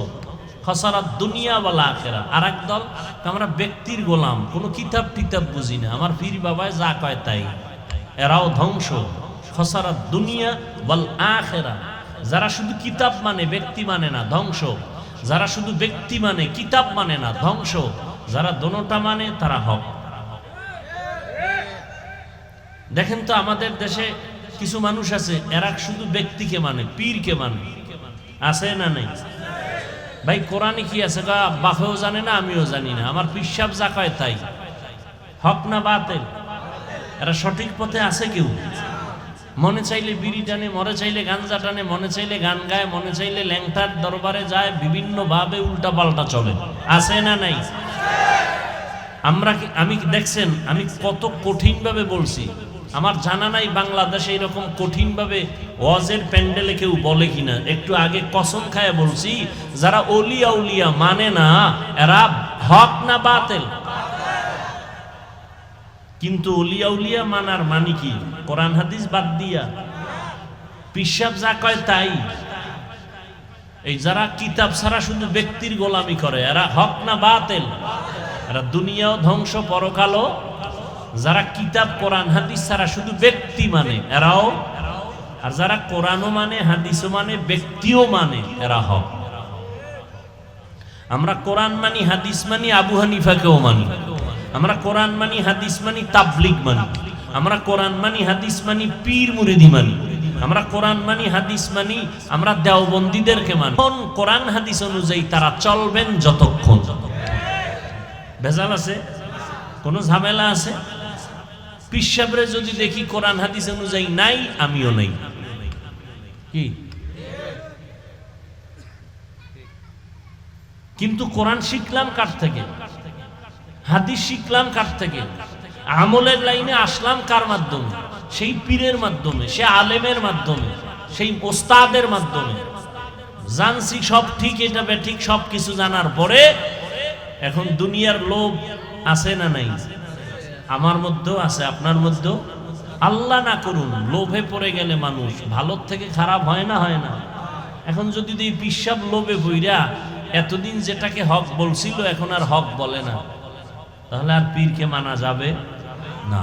খসারাত দুনিয়া ওয়াল আখিরা। আর এক দল আমরা ব্যক্তির গোলাম, কোনো কিতাব টিতাব বুঝি না, আমার পীর বাবায় যা কয় তাই। এরাও ধ্বংস, খসারাত দুনিয়া ওয়াল আখিরা। যারা শুধু কিতাব মানে, ব্যক্তি মানে না, ধ্বংস। যারা শুধু ব্যক্তি মানে, কিতাব মানে না, ধ্বংস। যারা দোনোটা মানে, তারা হক। দেখেন তো আমাদের দেশে কিছু মানুষ আছে, এরা শুধু ব্যক্তিকে মানে, পীরকে মানে, আছে না নাই? ভাই কোরআনে কি আছে? বাপেও জানে না, আমিও জানি না, আমার পীর সাহেব যা কয় তাই। হক না বাতিল? এরা সঠিক পথে আছে কেউ? মনে চাইলে বিড়ি টানে, মনে চাইলে গাঞ্জা টানে, মনে চাইলে গান গায়, মনে চাইলে ল্যাংটার দরবারে যায়, বিভিন্ন ভাবে উল্টা পাল্টা চলে, আছে না নাই? আমি দেখছেন আমি কত কঠিন ভাবে বলছি, আমার জানা নাই বাংলাদেশে এরকম কঠিন ভাবে ওয়াজের প্যান্ডেলে কেউ বলে কিনা। একটু আগে কসম খায় বলছি, যারা ওলিয়া উলিয়া মানে না, এরা হক না বাতিল? কিন্তু ওলিয়া উলিয়া মানার মানে কি? কোরআন হাদিস বাদ দিয়া পীর সাহেব যা কয় তাই। এই যারা কিতাব ছাড়া শুধু ব্যক্তির গোলামি করে, এরা হক না বাতিল? এরা দুনিয়াও ধ্বংস, পরকালও। যারা কিতাব কোরআন হাদিস ছাড়া শুধু ব্যক্তি মানে, এরাও। আর যারা কোরআনও মানে, হাদিসও মানে, ব্যক্তিও মানে, এরা হক। আমরা কোরআন মানি, হাদিস মানি, আবু হানিফাকেও মানি। আমরা কোরআন মানি, হাদিস মানি, তাবলীগ মানি। আমরা কোরআন মানি, হাদিস মানি, পীর মুরিদি মানি। আমরা কোরআন মানি, হাদিস মানি, আমরা দেওবন্দীদেরকে মানি। কোরআন হাদিস অনুযায়ী তারা চলবেন যতক্ষণ। ভেজাল আছে? কোনো ঝামেলা আছে? পীর সাহেবরে যদি দেখি কোরআন হাদিস অনুযায়ী নাই, আমিও নাই। কি? কিন্তু কোরআন শিখলাম কার থেকে? হাদিস শিখলাম কার থেকে? আমলের লাইনে আসলাম কার মাধ্যমে? সেই পীরের মাধ্যমে, সে আলেমের মাধ্যমে, সেই ওস্তাদের মাধ্যমে। জানছি সব ঠিক, এটা বেঠিক, সব কিছু জানার পরে এখন দুনিয়ার লোভ আছে না নাই? আমার মধ্যেও আছে, আপনার মধ্যেও। আল্লাহ না করুন, লোভে পড়ে গেলে মানুষ ভালোর থেকে খারাপ হয় না? হয় না? এখন যদি এই পীর সাহেব লোভে বইরা এতদিন যেটাকে হক বলছিল এখন আর হক বলে না, তাহলে আর পীরকে মানা যাবে না।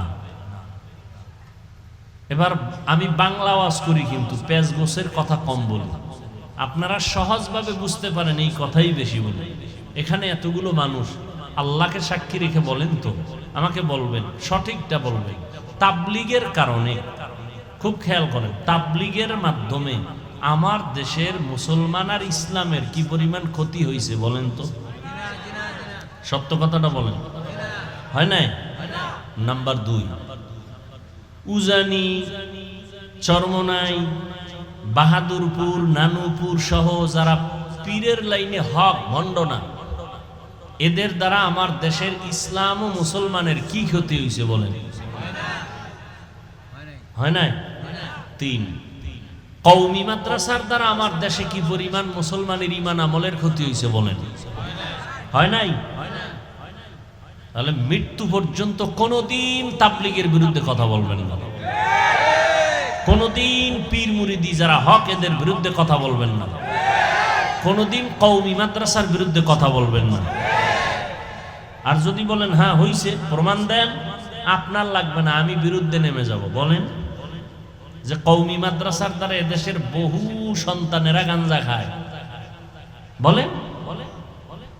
এবার আমি বাংলা ওয়াজ করি কিন্তু পেঁয়াজ গোছের কথা কম বলি, আপনারা সহজভাবে বুঝতে পারেন এই কথাই বেশি বলি। এখানে এতগুলো মানুষ আল্লাহকে সাক্ষী রেখে বলেন তো, আমাকে বলবেন, সঠিকটা বলবেন। তাবলীগের কারণে, খুব খেয়াল করেন, তাবলীগের মাধ্যমে আমার দেশের মুসলমান আর ইসলামের কি পরিমাণ ক্ষতি হয়েছে বলেন তো, সত্য কথাটা বলেন, হয় নাই? নাম্বার 2, উজানি, চরমনাই, বাহাদুরপুর, নানুপুর সহ যারা পীরের লাইনে হক ভণ্ড না, এদের দ্বারা আমার দেশের ইসলাম ও মুসলমানের কি ক্ষতি হয়েছে বলেন? হয় নাই? 3, কওমি মাদ্রাসার দ্বারা আমার দেশে কি পরিমাণ মুসলমানের ঈমান আমলের ক্ষতি হয়েছে বলেন? হয় নাই? তাহলে মৃত্যু পর্যন্ত কোনোদিন তাবলীগের বিরুদ্ধে কথা বলবেন না, কোনোদিন পীর মুরিদি যারা হক এদের বিরুদ্ধে কথা বলবেন না, কোনোদিন কওমি মাদ্রাসার বিরুদ্ধে কথা বলবেন না। আর যদি বলেন হ্যাঁ হইছে, প্রমাণ দেন, আপনার লাগবে না, আমি বিরুদ্ধে নেমে যাব। বলেন যে কওমি মাদ্রাসার দ্বারা এদেশের বহু সন্তানেরা গাঞ্জা খায়, বলেন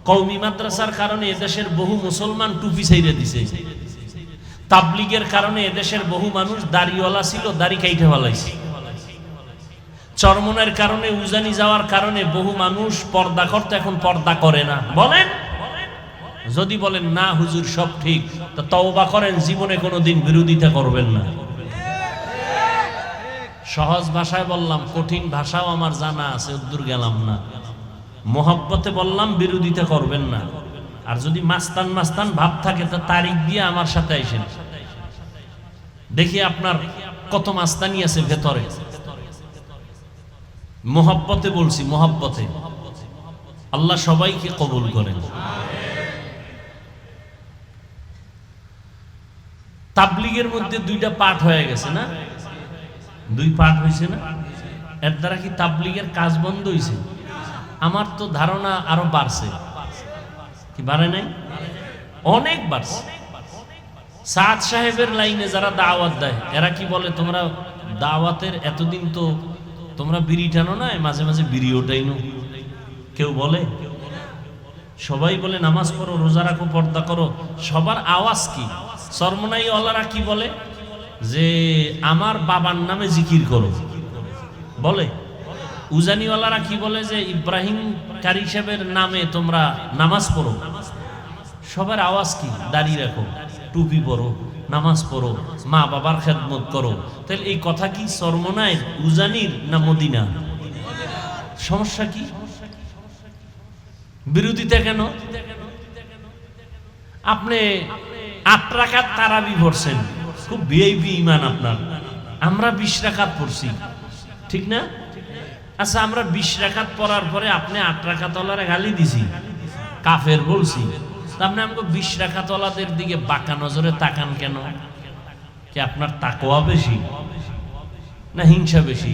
কওমি মাদ্রাসার কারণে এদেশের বহু মুসলমান টুপি ছেড়ে দিছে, তাবলীগের কারণে এদেশের বহু মানুষ দাড়িওয়ালা ছিল, দাড়ি কাইটে ফেলাইছে, চরমনের কারণে, উজানি যাওয়ার কারণে বহু মানুষ পর্দা করতে এখন পর্দা করে না। বলেন, যদি বলেন না হুজুর সব ঠিক, তো তওবা করেন, জীবনে কোনোদিন বিরোধিতা করবেন না। সহজ ভাষায় বললাম, কঠিন ভাষাও আমার জানা আছে, উদ্দূর গেলাম না। মোহাব্বতে বললাম বিরোধিতা করবেন না। আর যদি মাস্তান মাস্তান ভাব থাকে তো তারিখ দিয়ে আমার সাথে আইসেন, দেখি আপনার কত মাস্তানি আছে ভেতরে। মোহাব্বতে বলছি, মোহাব্বতে। আল্লাহ সবাইকে কবুল করেন। তাবলীগের মধ্যে 2টা পাঠ হয়ে গেছে না? 2 পাঠ হয়েছে না? এর দ্বারা কি তাবলীগের কাজ বন্ধ হয়েছে? আমার তো ধারণা আরো বাড়ছে। কি বাড়ে নাই? অনেক বাড়ছে। সাদ সাহেবের লাইনে যারা দাওয়াত দেয়, এরা কি বলে, তোমরা দাওয়াতের এতদিন তো তোমরা বিড়ি টানো না, মাঝে মাঝে বিড়িও টাইনো। কেউ বলে? সবাই বলে নামাজ পড়ো, রোজা রাখো, পর্দা করো। সবার আওয়াজ কি? চরমনাই ওয়ালারা কি বলে যে আমার বাবার নামে জিকির করো, বলে। উজানিওয়ালারা কি বলে যে ইব্রাহিম কারি সাহেবের নামে তোমরা নামাজ পড়ো। সবার আওয়াজ কি? দাড়ি রাখো, টুপি পরো, নামাজ পড়ো, মা বাবার খেদমত করো। তাহলে এই কথা কি চরমনাইর, উজানির না মদিনা? সমস্যা কি? বিরোধিতা কেন? আপনি 8 রাকাত তারাবি পড়ছেন, খুব ভিআইপি ঈমান আপনার। আমরা 20 রাকাত পড়ছি, ঠিক না? আচ্ছা, আমরা 20 রাকাত পড়ার পরে আপনি 8 রাকাত ওয়ালারে গালি দিছি, কাফের বলছি, আপনি আমাকে 20 রাকাত ওয়ালাদের দিকে বাঁকা নজরে তাকান কেন? কি আপনার তাকওয়া বেশি না হিংসা বেশি?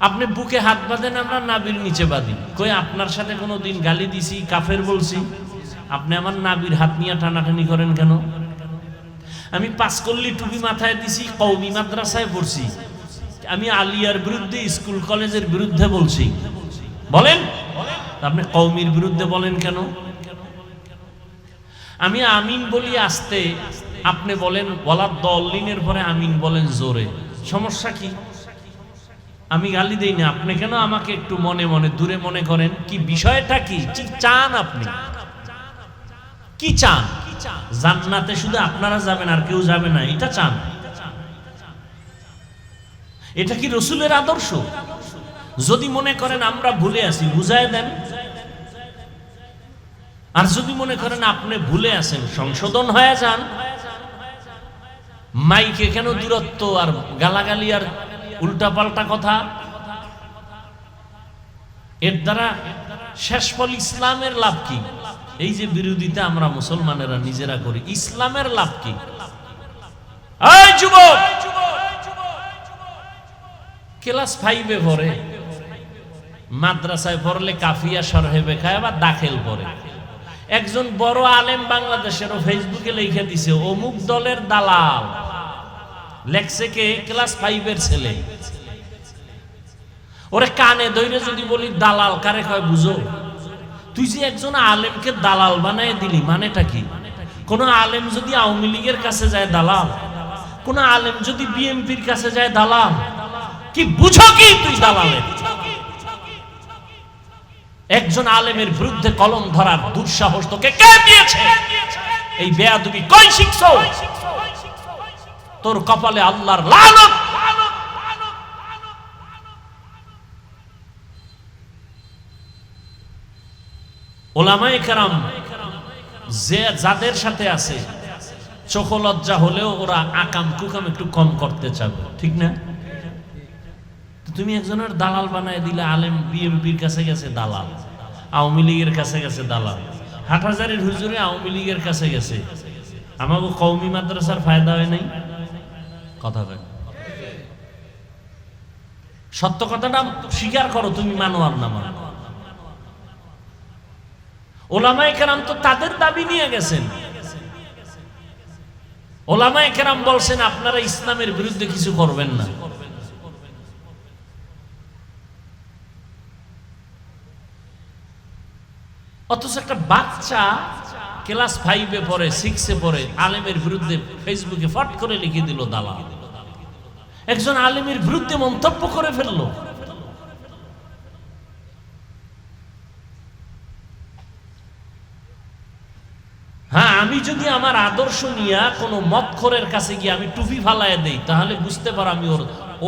আপনি বুকে হাত বাঁধেন, আমরা নাবির নিচে বাঁধি। কই আপনার সাথে কোনো দিন গালি দিছি, কাফের বলছি? আপনি আমার নাবির হাত নিয়ে টানাটানি করেন কেন? আমি 5 কল্লি টুপি মাথায় দিছি, কওমি মাদ্রাসায় পড়ছি, আমি আলিয়ার বিরুদ্ধে, স্কুল কলেজের বিরুদ্ধে বলছি, বলেন। আপনি কওমির বিরুদ্ধে বলেন কেন? আমি আমিন বলি আস্তে, আপনি বলেন ওয়ালা দল্লিনের পরে আমিন বলেন জোরে। সমস্যা কি? আমি গালি দেই না, আপনি কেন আমাকে একটু মনে মনে দূরে মনে করেন? কি বিষয়টা কি চান আপনি? কি চান? জান্নাতে শুধু আপনারা যাবেন আর কেউ যাবে না, এটা চান? এটা কি রসুলের আদর্শ? যদি মনে করেন আমরা ভুলে আছি, বুঝায় দেন। আর যদি মনে করেন আপনি ভুলে আছেন, সংশোধন হয়ে যান। মাইকে কেন দূরত্ব আর গালাগালি আর উল্টাপাল্টা কথা? এর দ্বারা শেষ ফল ইসলামের লাভ কি? এই যে বিরোধিতা আমরা মুসলমানেরা নিজেরা করি, ইসলামের লাভ কি? এই যুবক, ক্লাস 5-এ পড়ে, মাদ্রাসায় পড়লে কাফিয়া সরহেবে খায়, আবার দাখিল পড়ে। একজন বড় আলেম বাংলাদেশের ফেসবুকে লিখে দিছে অমুক দলের দালাল, লেখছে কে? ক্লাস 5 এর ছেলে। ওরে কানে ধরে যদি বলি দালাল কারে কয় বুঝো? তুই যে একজন আলেমকে দালাল বানায় দিলি, মানেটা কি? কোন আলেম যদি আওয়ামী লীগের কাছে যায় দালাল, কোন আলেম যদি বিএনপির কাছে যায় দালাল, কি বুঝো কি তুই দালালের? একজন আলেমের বিরুদ্ধে কলম ধরার দুঃসাহস তোকে কে দিয়েছে? এই বেয়াদবি কই শিখছো? তোর কপালে আল্লাহর লানত। ওলামায়ে কেরাম যে যাদের সাথে আছে চোখ লজ্জা হলেও ওরা আকাম কুকাম একটু কম করতে চাবে, ঠিক না? তুমি একজনের দালাল বানায় দিলে, আলেম বিএনপির কাছে গেছে দালাল, আওয়ামী লীগের কাছে গেছে দালাল, হাটহাজারীর হুজুরে আওয়ামী লীগের কাছে গেছে। আমাকে কওমি মাদ্রাসার ফায়দা হয় নাই? কথা কয় সত্য কথাটা স্বীকার করো, তুমি মানো আর না মানো। ওলামায়ে কেরাম তো তাদের দাবি নিয়ে গেছেন। ওলামায়ে কেরাম বলছেন আপনারা ইসলামের বিরুদ্ধে কিছু করবেন না। অথচ একটা বাচ্চা ক্লাস 5-এ পড়ে, 6-এ পড়ে, আলেমের বিরুদ্ধে ফেসবুকে ফট করে লিখে দিল দালাল। একজন আলেমের বিরুদ্ধে মন্তব্য করে ফেললো। হ্যাঁ, আমি যদি আমার আদর্শ নিয়ে কোনো মদখোরের কাছে গিয়ে আমি টুপি ফালায় দেই, তাহলে বুঝতে পারো আমি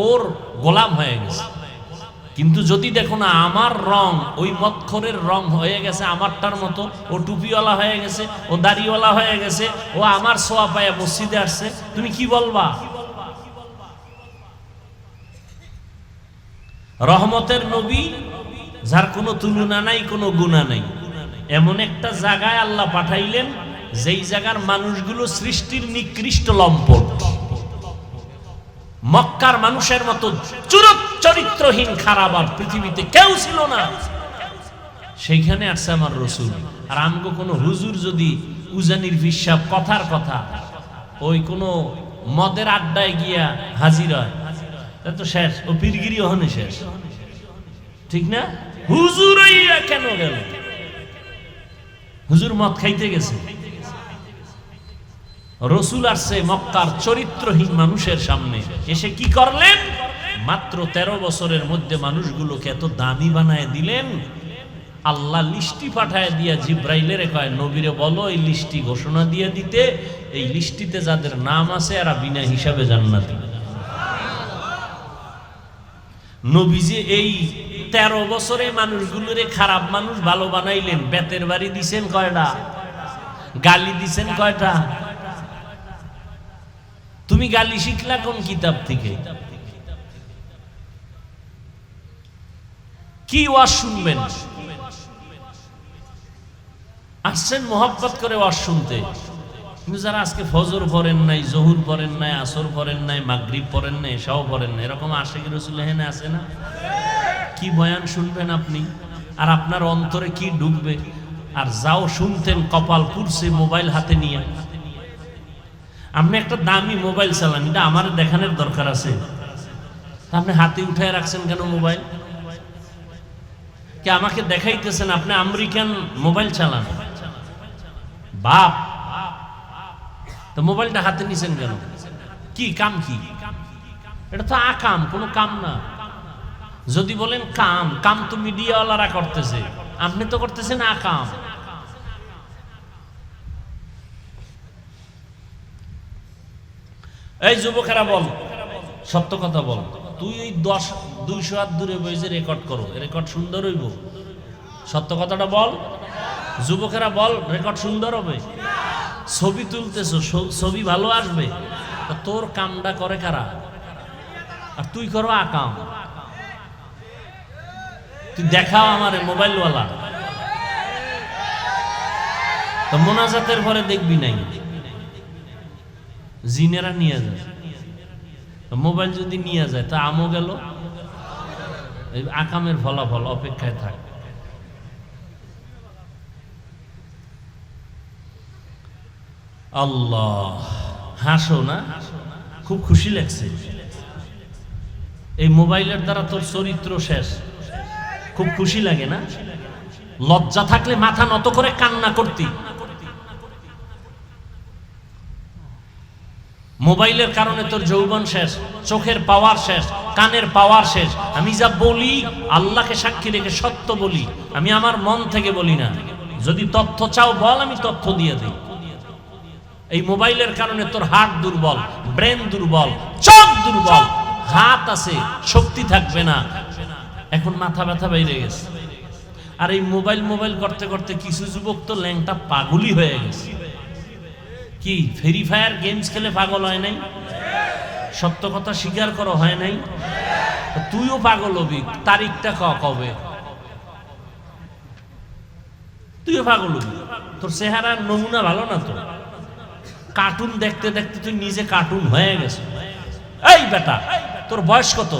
ওর গোলাম হয়ে গেছি। কিন্তু যদি দেখো না আমার রং ওই মদখোরের রং হয়ে গেছে আমারটার মতো, ও টুপিওয়ালা হয়ে গেছে, ও দাড়িওয়ালা হয়ে গেছে, ও আমার সোয়া পায়ে মসজিদে আসছে, তুমি কি বলবা? রহমতের নবী, যার কোনো তুলনা নাই, কোনো গুণা নাই, এমন একটা জায়গায় আল্লাহ পাঠাইলেন যেই জায়গার মানুষগুলো সৃষ্টির নিকৃষ্ট লম্পট। মক্কার মানুষের মতো চরিত্রহীন খারাপ আর পৃথিবীতে কেউ ছিল না। সেইখানে আসছে আমার রসুল। আর আমগো কোনো হুজুর যদি উজানির হিসাব কথার কথা ওই কোনো মদের আড্ডায় গিয়া হাজির হয়, তা তো শেষ, ও পীরগিরি ওখানে শেষ, ঠিক না? হুজুর কেন গেল? হুজুর মদ খাইতে গেছে। রসুল আসছে মক্কার চরিত্রহীন মানুষের সামনে, এসে কি করলেন? মাত্র 13 বছরের মধ্যে মানুষগুলোকে এত দামি বানায় দিলেন। আল্লাহ লিস্টি পাঠায় দিয়া জিব্রাইলের কয় নবীরে বলো এই লিস্টি ঘোষণা দিয়ে দিতে, এই লিস্টিতে যাদের নাম আছে এরা বিনা হিসাবে জান্নাতি। নবীজি এই 13 বছরে মানুষগুলোরে খারাপ মানুষ ভালো বানাইলেন। বেতের বাড়ি দিছেন কয়টা? গালি দিছেন কয়টা? তুমি গালি শিখলা কোন কিতাব থেকে? কি ওয়াজ শুনবেন? আসছেন মোহাব্বত করে ওয়াজ শুনতে, কিন্তু যারা আজকে ফজর পড়েন নাই, জহুর পড়েন নাই, আসর পড়েন নাই, মাগরিব পড়েন নাই, এশাও পড়েন নাই, এরকম আশিকি রাসূল এখানে আছে না? কি বয়ান শুনবেন আপনি? আর আপনার অন্তরে কি ঢুকবে? আর যাও শুনতেন কপাল পুড়ছে মোবাইল হাতে নিয়ে। আপনি একটা দামি মোবাইল চালান, এটা আমার দেখানোর দরকার আছে? আপনি হাতে উঠায় রাখছেন কেন মোবাইল? কে আমাকে দেখাইতেছেন আপনি আমেরিকান মোবাইল চালান? বাপ, তো মোবাইলটা হাতে নিছেন কেন? কি কাম? কি এটা? তো আকাম, কোনো কাম না। যদি বলেন কাম, কাম তো মিডিয়াওয়ালারা করতেছে, আপনি তো করতেছেন আকাম। এই যুবকেরা বল, সত্য কথা বল, তুই ওই 200 হাত দূরে বসে রেকর্ড করো, রেকর্ড সুন্দর হইব? সত্য কথাটা বল। যুবকেরা বল, রেকর্ড সুন্দর হবে? ছবি তুলতেছো, ছবি ভালো আসবে? তোর কামটা করে কারা? আর তুই করো আকাম। তুই দেখাও আমার মোবাইলওয়ালা, তো মোনাজাতের পরে দেখবি নাই জিনেরা নিয়ে যায়। মোবাইল যদি নিয়ে যায় তা আমও গেল, আকামের ফলাফল অপেক্ষায় থাক। আল্লাহ, হাসো না? খুব খুশি লাগছে, এই মোবাইলের দ্বারা তোর চরিত্র শেষ। খুব খুশি লাগে না? লজ্জা থাকলে মাথা নত করে কান্না করতি। মোবাইলের কারণে তোর যৌবন শেষ, চোখের পাওয়ার শেষ, কানের পাওয়ার শেষ। আমি যা বলি আল্লাহকে সাক্ষী রেখে সত্য বলি, আমি আমার মন থেকে বলি না। যদি তথ্য চাও বল, আমি তথ্য দিয়ে দিই। এই মোবাইলের কারণে তোর হার্ট দুর্বল, ব্রেন দুর্বল, চোখ দুর্বল, হাত আছে শক্তি থাকবে না, এখন মাথা ব্যথা বেড়ে গেছে। আর এই মোবাইল মোবাইল করতে করতে কিছু যুবক তো ল্যাংটা পাগলই হয়ে গেছে। কি ফ্রি ফায়ার গেমস খেলে পাগল হয় নাই? সত্য কথা স্বীকার করো, হয় নাই? তুইও পাগল হবি, তারিখটা কবে? তুইও পাগল হবি। তোর চেহারার নমুনা ভালো না তো, কার্টুন দেখতে দেখতে তুই নিজে কার্টুন হয়ে গেছে। এই বেটা, তোর বয়স কত?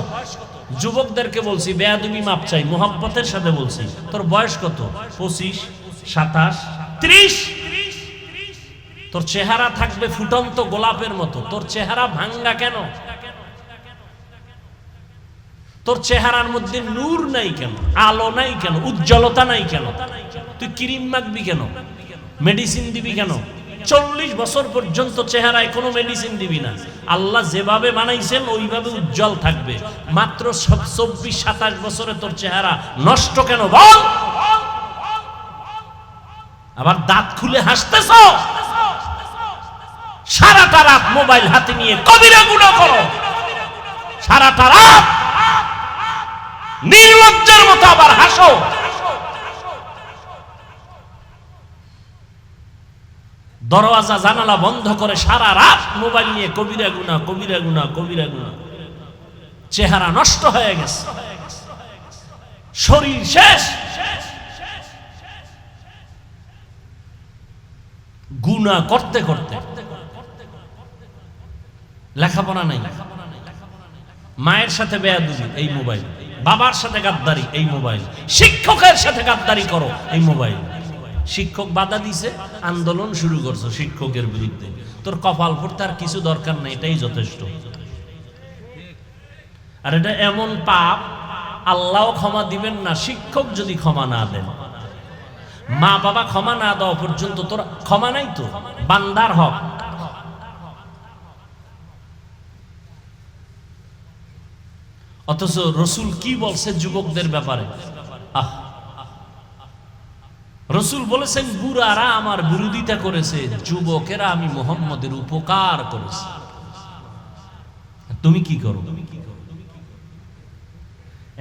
যুবকদেরকে বলছি, বেয়াদবি মাপ চাই, মোহাব্বতের সাথে বলছি। তোর বয়স কত? 25, 27, 30। তোর চেহারা থাকবে ফুটন্ত গোলাপের মতো, তোর চেহারা ভাঙ্গা কেন? তোর চেহারার মধ্যে নূর নাই কেন? আলো নাই কেন? উজ্জ্বলতা নাই কেন? তুই ক্রিম মাখবি কেন? মেডিসিন দিবি কেন? 40 বছর পর্যন্ত চেহারায় কোনো মেডিসিন দিবি না। আল্লাহ যেভাবে বানাইছেন ওইভাবে উজ্জ্বল থাকবে। মাত্র 24-27 বছরে তোর চেহারা নষ্ট কেন বল? আবার দাঁত খুলে হাসতেছ? সারাটা রাত মোবাইল হাতে নিয়ে কবিরা গুনাহ করো, সারাটা রাত নির্লজ্জের মতো আবার হাসো। দরওয়াজা জানালা বন্ধ করে সারা রাত মোবাইল নিয়ে কবিরা গুনাহ, কবিরা গুনাহ, কবিরা গুনাহ। চেহারা নষ্ট হয়ে গেছে, শরীর শেষ, গুনাহ করতে করতে। লেখাপড়া নাই, মায়ের সাথে বেয়াদবি এই মোবাইল, বাবার সাথে গাদ্দারি এই মোবাইল, শিক্ষকের সাথে গাদ্দারি করো এই মোবাইল। শিক্ষক বাধা দিছে, আন্দোলন শুরু করছো শিক্ষকের বিরুদ্ধে। তোর কপাল ফুটতে আর কিছু দরকার নেই, এটাই যথেষ্ট। আর এটা এমন পাপ, আল্লাহ ক্ষমা দিবেন না শিক্ষক যদি ক্ষমা না দেন। মা বাবা ক্ষমা না দেওয়া পর্যন্ত তোর ক্ষমা নাই তো, বান্দার হক। অথচ রসুল কি বলছে যুবকদের ব্যাপারে? রসুল বলেছেন, বুড়ারা আমার বিরোধিতা করেছে, যুবকেরা আমি মুহাম্মদের উপকার করেছি। তুমি কি করো?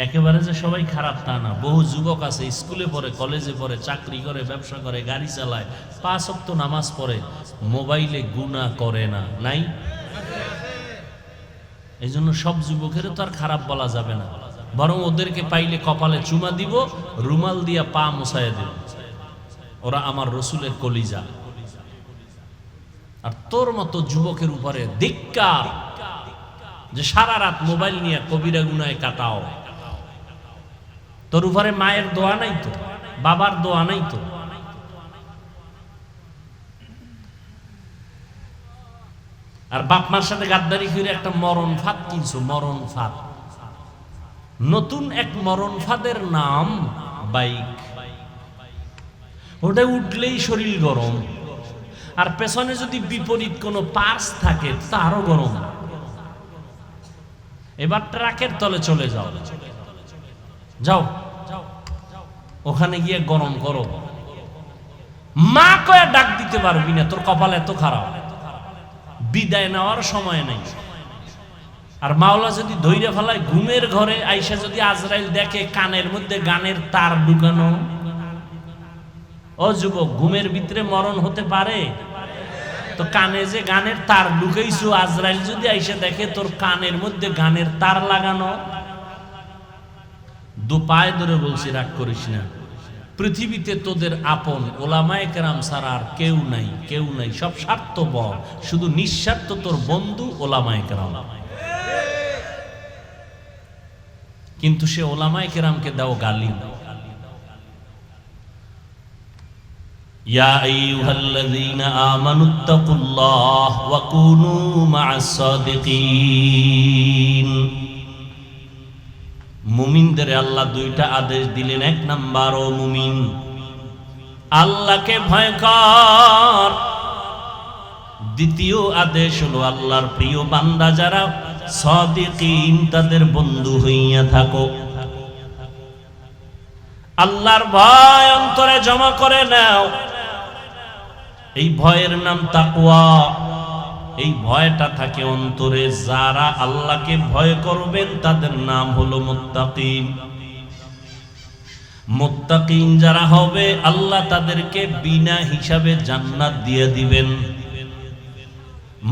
একেবারে যে সবাই খারাপ তা না। বহু যুবক আছে স্কুলে পড়ে, কলেজে পড়ে, চাকরি করে, ব্যবসা করে, গাড়ি চালায়, 5 ওয়াক্ত নামাজ পড়ে, মোবাইলে গুনাহ করে না, নাই? এই জন্য সব যুবকের তো আর খারাপ বলা যাবে না, বরং ওদেরকে পাইলে কপালে চুমা দিব, রুমাল দিয়া পা মুছাইয়া দিব। ওরা আমার রসুলের কলিজা। আর তোর মতো যুবকের উপরে ধিক্কার, যে সারা রাত মোবাইল নিয়ে কবিরা গুনায় কাটাও। তোর উপরে মায়ের দোয়া নাই তো, বাবার দোয়া নাই তো। আর বাপ মার সাথে গাদ্দারি করে একটা মরণ ফাঁদ কিনছো, মরণ ফাঁদ। নতুন এক মরণ ফাঁদের নাম বাইক। ওটা উঠলেই শরীর গরম, আর পেছনে যদি বিপরীত কোনো পার্স থাকে তারও গরম। এবার ট্রাকের তলে চলে যাও, যাও ওখানে গিয়ে গরম করো। মা কয়ে ডাক দিতে পারবি না, তোর কপাল এত খারাপ, বিদায় নেওয়ার সময় নেই। আর মাওলা যদি ধৈর্য ফেলায় ঘুমের ঘরে আইসা, যদি আজরাইল দেখে কানের মধ্যে গানের তার ঢুকানো, ও যুবক, ঘুমের ভিতরে মরণ হতে পারে তো কানে যে গানের তার ঢুকাইছো, আজরাইল যদি আইসা দেখে তোর কানের মধ্যে গানের তার লাগানো। দু পায়ে ধরে বলছি, রাগ করিস না। পৃথিবীতে তোদের আপন ওলামায়ে কেরাম ছাড়া আর কেউ নাই, কেউ নাই। সব স্বার্থপর, শুধু নিঃস্বার্থ তোর বন্ধু ওলামায়ে কেরাম। কিন্তু সে ওলামায়ে কেরামকে দাও গালি। ইয়া আইয়ুহাল্লাযীনা আমানুত্তাকুল্লাহ ওয়া কুনু মা'আস সাদিকিন। মুমিনদের আল্লাহ দুইটা আদেশ দিলেন। এক নাম্বার, ও মুমিন, আল্লাহকে ভয় কর। দ্বিতীয় আদেশ হলো আল্লাহর প্রিয় বান্দা যারা সাদিকিন তাদের বন্ধু হইয়া থাকো। আল্লাহর ভয় অন্তরে জমা করে নাও। এই ভয়ের নাম তাকওয়া। এই ভয়টা থাকে অন্তরে। যারা আল্লাহকে ভয় করবেন তাদের নাম হলো মুত্তাকিন। মুত্তাকিন যারা হবে আল্লাহ তাদেরকে বিনা হিসাবে জান্নাত দিয়ে দিবেন।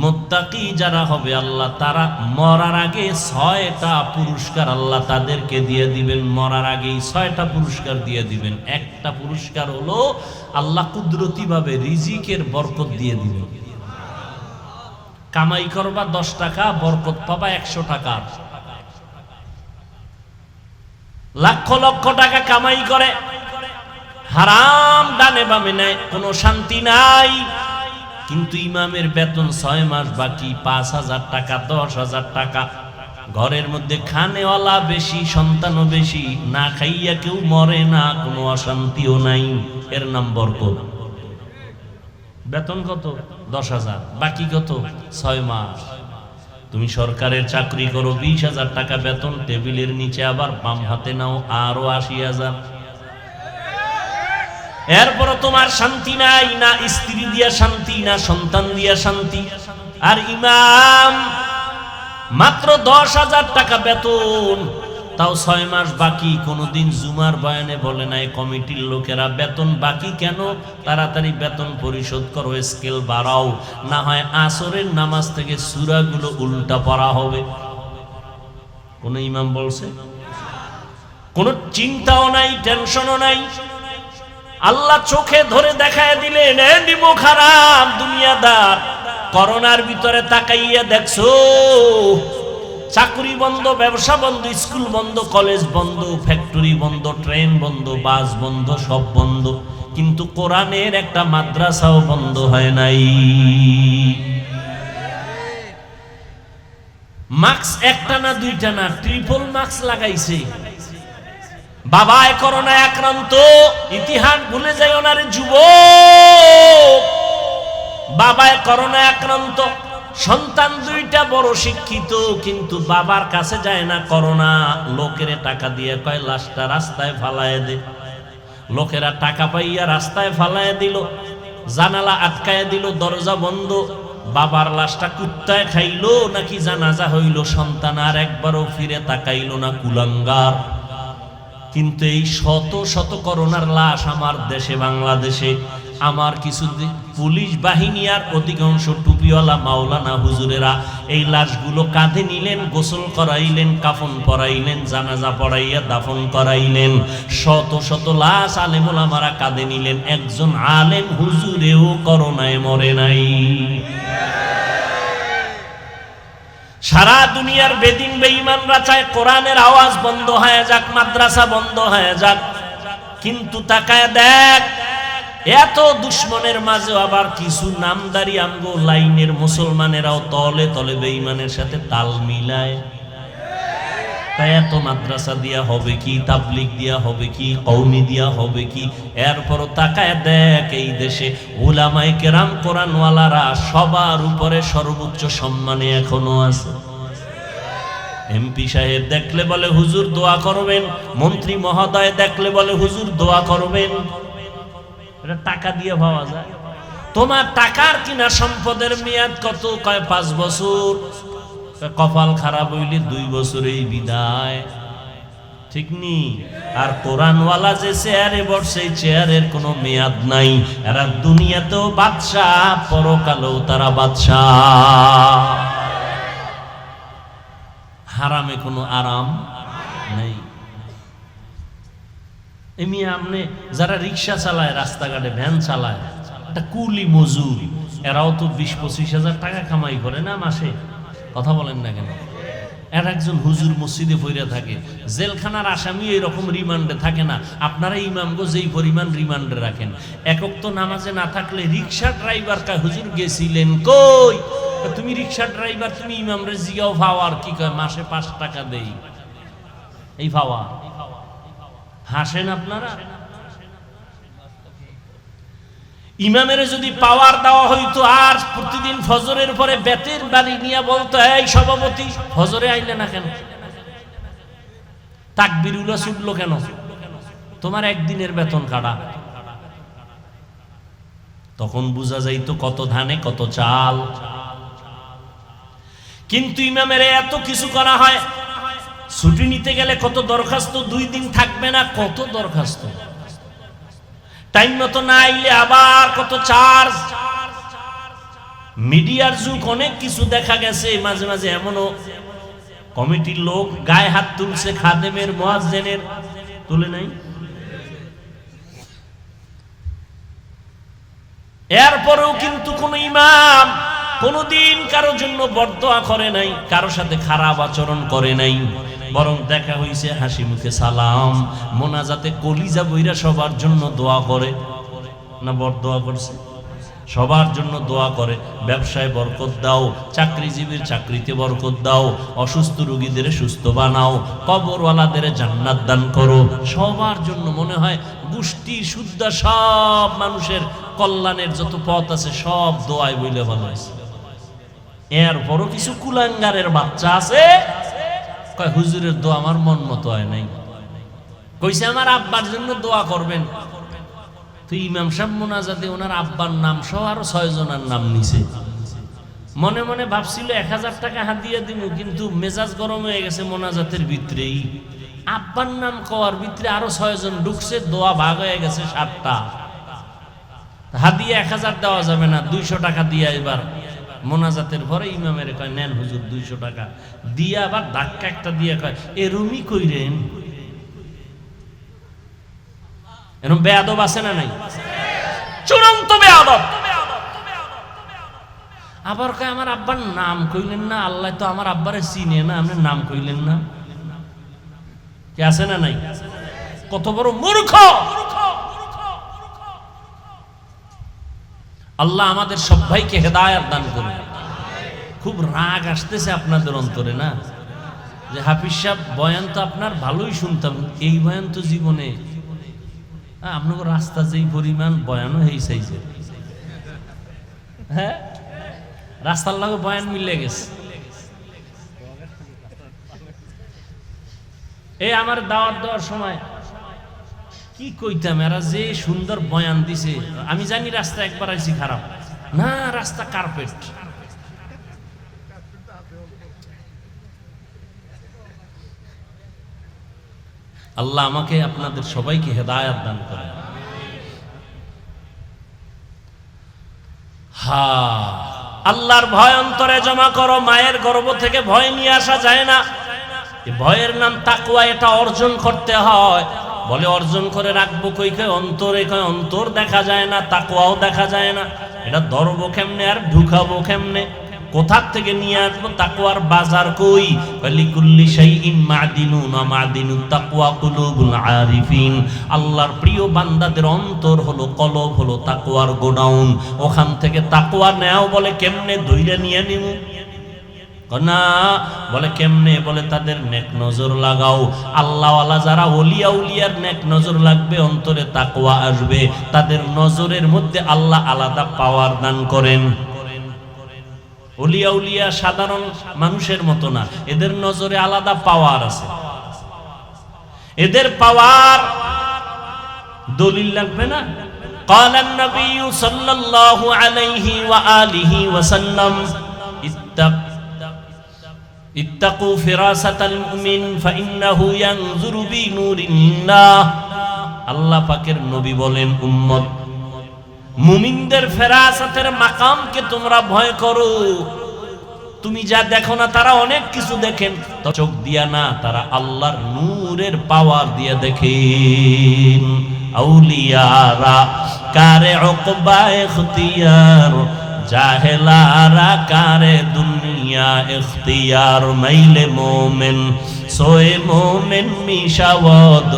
মুত্তাকি যারা হবে আল্লাহ তারা মরার আগে 6টা পুরস্কার আল্লাহ তাদেরকে দিয়ে দিবেন। মরার আগেই 6টা পুরস্কার দিয়ে দিবেন। একটা পুরস্কার হলো আল্লাহ কুদরতি ভাবে রিজিকের বরকত দিয়ে দিবেন। কামাই করবা 10 টাকা, বরকত পাবা 100 টাকা। লক্ষ লক্ষ টাকা কামাই করে হারাম ডানে বামে নেয়, কোনো শান্তি নাই। কিন্তু ইমামের বেতন 6 মাস বাকি, 5,000 টাকা, 10,000 টাকা। ঘরের মধ্যে খানেওয়ালা বেশি, সন্তানও বেশি, না খাইয়া কেউ মরে না, কোনো অশান্তিও নাই। এর নাম বরকত। বেতন কত? 10,000, বাকি কত? 6 মাস। তুমি সরকারের চাকরি করো, 20,000 টাকা বেতন, টেবিলের নিচে আবার বাম হাতে নাও আরো 80,000। এরপরও তোমার শান্তি নাই, না স্ত্রী দিয়া শান্তি, না সন্তান দিয়া শান্তি। আর ইমাম মাত্র 10,000 টাকা বেতন, তাও 6 মাস বাকি। কোনদিন জুমার বয়ানে বলে নাই কমিটির লোকেরা বেতন বাকি কেন, তাড়াতাড়ি বেতন পরিশোধ করো, স্কেল বাড়াও, না হয় আসরের নামাজ থেকে সূরাগুলো উল্টা পড়া হবে। কোন ইমাম বলছে? কোন চিন্তাও নাই, টেনশনও নাই। আল্লাহ চোখে ধরে দেখায় দিলেন, এ নিমো খারাপ দুনিয়াদার, করোনার ভিতরে তাকাইয়া দেখছো চাকরি বন্ধ, ব্যবসা বন্ধ, স্কুল বন্ধ, কলেজ বন্ধ, ফ্যাক্টরি বন্ধ, ট্রেন বন্ধ, বাস বন্ধ, সব বন্ধ। কিন্তু কোরআনের একটা মাদ্রাসাও বন্ধ হয় নাই। মাস্ক একটা না দুইটা না, ট্রিপল মাস্ক লাগাইছে। বাবায় করোনায় আক্রান্ত, ইতিহাস ভুলে যায় ওনার যুবক। বাবায় করোনায় আক্রান্ত, সন্তান 2টা বড় শিক্ষিত, কিন্তু বাবার কাছে যায় না করোনা। লোকেরা টাকা দিয়ে কয় লাশটা রাস্তায় ফালায় দে। লোকেরা টাকা পাইয়া রাস্তায় ফালায় দিল, জানালা আটকায় দিল, দরজা বন্ধ। বাবার লাশটা কুত্তায় খাইলো নাকি জানাজা হইল, সন্তান আর একবারও ফিরে তাকাইলো না, কুলাঙ্গার। কিন্তু এই শত শত করোনার লাশ আমার দেশে, বাংলাদেশে, আমার কিছু পুলিশ বাহিনী আর অধিকাংশ টুপিওয়ালা মাওলানা হুজুরেরা এই লাশগুলো কাঁধে নিলেন, গোসল করাইলেন, কাফন পরাইলেন, জানাজা পড়াইয়া দাফন করাইলেন। শত শত লাশ আলেম ওলামারা কাঁধে নিলেন, একজন আলেম হুজুরেও করোনায় মরে নাই। সারা দুনিয়ার বেদিন বেঈমানরা চায় কোরআনের আওয়াজ বন্ধ হয়ে যাক, মাদ্রাসা বন্ধ হয়ে যাক। কিন্তু তাকায় দেখ, এত দুশ্মনের মাঝে আবার কিছু নামদারি আমগো লাইনের মুসলমানেরাও তলে তলে বেঈমানের সাথে তাল মিলায়। তাই এত মাদ্রাসা দিয়া হবে কি, তাবলিগ দিয়া হবে কি, কওমি দিয়া হবে কি? এরপরও তাকায় দেখ, এই দেশে উলামায়ে কেরাম কোরআনওয়ালারা সবার উপরে সর্বোচ্চ সম্মানে এখনো আছে। এমপি সাহেব দেখলে বলে হুজুর দোয়া করবেন, মন্ত্রী মহোদয় দেখলে বলে হুজুর দোয়া করবেন। এটা টাকা দিয়ে পাওয়া যায়। তোমার টাকার কিনা সম্পদের মেয়াদ কত? কয় 5 বছর। কপাল খারাপ হইলে 2 বছরেই বিদায়, ঠিক নি? আর কোরআনওয়ালা যে চেয়ারে বসে, চেয়ারের কোনো মেয়াদ নাই। এরা দুনিয়াতেও বাদশাহ, পরকালেও তারা বাদশাহ। হারামে কোনো আরাম নেই। এমনি আমনে যারা রিক্সা চালায়, রাস্তাঘাটে ভ্যান চালায়, একটা কুলি মজুর, এরাও তো 20-25 হাজার টাকা কামাই করে না মাসে। কথা বলেন না কেন? আর একজন হুজুর মসজিদে পড়ে থাকে, জেলখানার আসামি এরকম রিমান্ডে থাকে না। আপনারা ইমামগো যেই পরিমাণ রিমান্ডে রাখেন, একক তো নামাজে না থাকলে রিক্সা ড্রাইভার কা হুজুর গেছিলেন কই? তুমি রিক্সা ড্রাইভার, তুমি ইমামরে জিগাও ফাওয়ার কি কয়, মাসে 5 টাকা দেই, এই ফাওয়া। হাসেন আপনারা। ইমামের যদি পাওয়ার দেওয়া হইতো আর প্রতিদিন ফজরের পরে বেতের বাড়ি নিয়ে বলতো, এই সভাপতি ফজরে আইলে না কেন, তাকবীরুল্লাহ ছুটলো কেন, তোমার একদিনের বেতন কাটা। তখন বোঝা যাইতো কত ধানে কত চাল। কিন্তু ইমামের এত কিছু করা হয়, ছুটি নিতে গেলে কত দরখাস্ত, 2 দিন থাকবে না, কত দরখাস্ত, টাইম মতো না আইলে আবার কত চার্জ। মিডিয়ার যুগ, অনেক কিছু দেখা গেছে। মাঝে মাঝে এমনও কমিটির লোক গায়ে হাত তুলছে, খাদেমের মুয়াজ্জিনের তুলে নাই। এরপরেও কিন্তু কোন ইমাম কোনদিন কারোর জন্য বরদোয়া করে নাই, কারো সাথে খারাপ আচরণ করে নাই, বরং দেখা হইছে হাসি মুখে সালাম, মোনাজাতে কলিজা বইরা সবার জন্য দোয়া করে না, বরদোয়া করছে, সবার জন্য দোয়া করে। ব্যবসায় বরকত দাও, চাকরিজীবীর চাকরিতে বরকত দাও, অসুস্থ রোগীদের সুস্থ বানাও, কবরওয়ালাদের জান্নাত দান করো, সবার জন্য। মনে হয় গোষ্ঠী শুদ্ধ সব মানুষের কল্যাণের যত পথ আছে সব দোয়ায় বইলে ভালো আছে। এরপরও কিছু কুলাঙ্গারের বাচ্চা আছে, কয় হুজুরের দোয়া আমার মন মতো হয় নাই, কইছে আমার আব্বার জন্য দোয়া করবেন। তো ইমাম সাহেব মোনাজাতে ওনার আব্বার নাম সহ আরো 6 জনের নাম নিছে। মনে মনে ভাবছিল 1000 টাকা হাদিয়া দিব, কিন্তু মেজাজ গরম হয়ে গেছে মোনাজাতের ভিতরেই। আব্বার নাম কওয়ার ভিতরে আরো 6 জন ঢুকছে, দোয়া ভাগ হয়ে গেছে 7টা। হাদিয়া 1000 দেওয়া যাবে না, 200 টাকা দিয়া এবার মোনাজাতের পরে ইমামের কয়, নেন হুজুর 200 টাকা দিয়া, আবার ধাক্কা একটা দিয়ে কয়, এ রুমি কইরেন। এরকম বেয়াদব আছে না নাই? চূড়ান্ত বেয়াদব। আবার কয় আমার আব্বার নাম কইলেন না, আল্লাহ তো আমার আব্বারে চিনে না, আপনি নাম কইলেন না। কি আছে না নাই? কত বড় মূর্খ! আল্লাহ আমাদের সবাইকে হেদায়েত দান করুন। খুব রাগ আসতেছে আপনাদের অন্তরে না, যে হাফিজ সাহেব বয়ান তো আপনার ভালোই শুনতাম, এই বয়ান তো জীবনে আপনার রাস্তা যেই পরিমাণ বয়ানও এই চাইছে, হ্যাঁ রাস্তার লাগে বয়ান মিলে গেছে। এই আমার দাওয়াত দেওয়ার সময় কি কইতাম, এরা যে সুন্দর বয়ান দিছে, আমি জানি রাস্তা একবার আইছি খারাপ না, রাস্তা কার্পেট। আল্লাহ আমাকে আপনাদের সবাইকে হেদায়েত দান করেন। আল্লাহর ভয় অন্তরে জমা করো। মায়ের গর্ভ থেকে ভয় নিয়ে আসা যায় না, ভয়ের নাম তাকওয়া, এটা অর্জন করতে হয়। বলে অর্জন করে রাখবো কই, কই অন্তরে, কই অন্তর দেখা যায় না, তাকওয়াও দেখা যায় না। এটা ধরবো কেমনে আর ঢুকাবো কেমনে, কোথার থেকে নিয়ে আসবো? তাকওয়ার বাজার কই? লিকুল্লি শাইইন মাদিনুন ওয়া মাদিনুত তাকওয়া কুলুবুল আরিফিন। আল্লাহর প্রিয় বান্দাদের অন্তর হলো, কলব হলো তাকওয়ার গোডাউন। ওখান থেকে তাকওয়া নেও। বলে কেমনে? ধইরা নিয়ে নিমু না, বলে কেমনে? বলে তাদের নেক নজর লাগাও। আল্লাহওয়ালা যারা, ওলিয়া উলিয়ার নেক নজর লাগবে, অন্তরে তাকওয়া আসবে, তাদের নজরের মধ্যে আল্লাহ আলাদা পাওয়ার দান করেন। ওলিয়া উলিয়া সাধারণ মানুষের মতো না, এদের নজরে আলাদা পাওয়ার আছে। এদের পাওয়ার দলিল লাগবে না। قال النبي صلى الله عليه وآله وسلم اتقوا فراسة المؤمن فإنه ينظر بنور الله। আল্লাহ পাকের নবী বলেন, উম্মত মুমিনদের ফেরাসাতের মাকামকে তোমরা ভয় করো। তুমি যা দেখো না, তারা অনেক কিছু দেখেন, চোখ দিয়া না, তারা আল্লাহর নূরের পাওয়ার দিয়া দেখেন। আউলিয়ারা কারে উকবা ইখতিয়ার, জাহেলারা কারে দুনিয়া মিয়া ইখতিয়ার মাইলে মোমেন সোয়ে মোমেন মিশাওয়াদ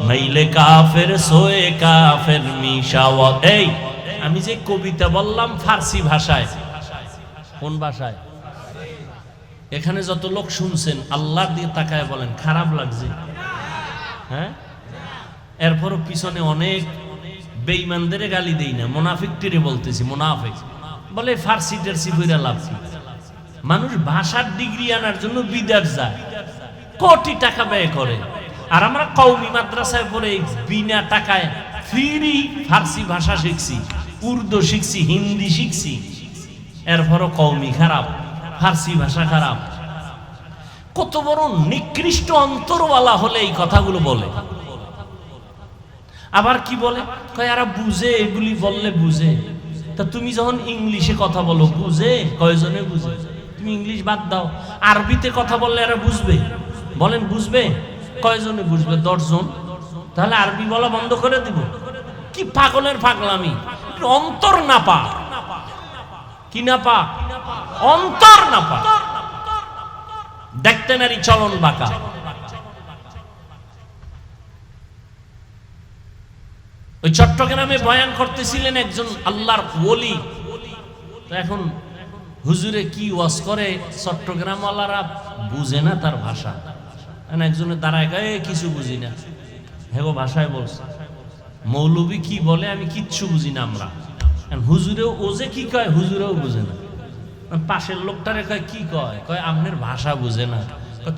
মাইলে কাফের সোয়ে কাফের মিশাওয়াদ। এই আমি যে কবিতা বললাম ফার্সি ভাষায়, কোন ভাষায়? এখানে যত লোক শুনছেন আল্লাহর দিয়ে তাকায় বলেন খারাপ লাগছে? হ্যাঁ, এরপরও পিছনে অনেক বেঈমানদের গালি দেই না, মুনাফিকটিরে বলতেছি। মুনাফিক বলে ফার্সি টার্সি বইরা লাভ কি? মানুষ ভাষার ডিগ্রি আনার জন্য বিদেশ যায়, কোটি টাকা ব্যয় করে, আর আমরা কওমি মাদ্রাসায় পড়ে বিনা টাকায় ফ্রি ফার্সি ভাষা শিখছি, উর্দু শিখছি, হিন্দি শিখছি, এরপরও কওমি খারাপ, ফার্সি ভাষা খারাপ। কত বড় নিকৃষ্ট অন্তরওয়ালা হলে এই কথাগুলো বলে। আবার কি বলে, কয় এরা বুঝে, এগুলি বললে বুঝে। তা তুমি যখন ইংলিশে কথা বলো বুঝে? কয়জনে বুঝে? তুমি ইংলিশ বাদ দাও, আরবিতে কথা বললে এরা বুঝবে? বলেন বুঝবে? কয়জনে বুঝবে? 10 জন। তাহলে আরবি বলা বন্ধ করে দিব? কি পাগলের পাগলামি! অন্তর না পা, কি না পা? অন্তর না পা। দেখতে নারী চলন বাঁকা। ওই চট্টগ্রামে বয়ান করতেছিলেন একজন আল্লাহর ওলি। এখন হুজুরে কি ওয়াজ করে, চট্টগ্রামওয়ালারা বুঝে না তার ভাষা। একজনের দাঁড়ায় গায়ে কিছু বুঝি না, হেগো ভাষায় বলছে। মৌলবী কি বলে আমি কিচ্ছু বুঝি না আমরা। হুজুরেও ও যে কি কয় হুজুরেও বুঝে না। পাশের লোকটারে কয় কি কয়, কয় আপনার ভাষা বুঝে না।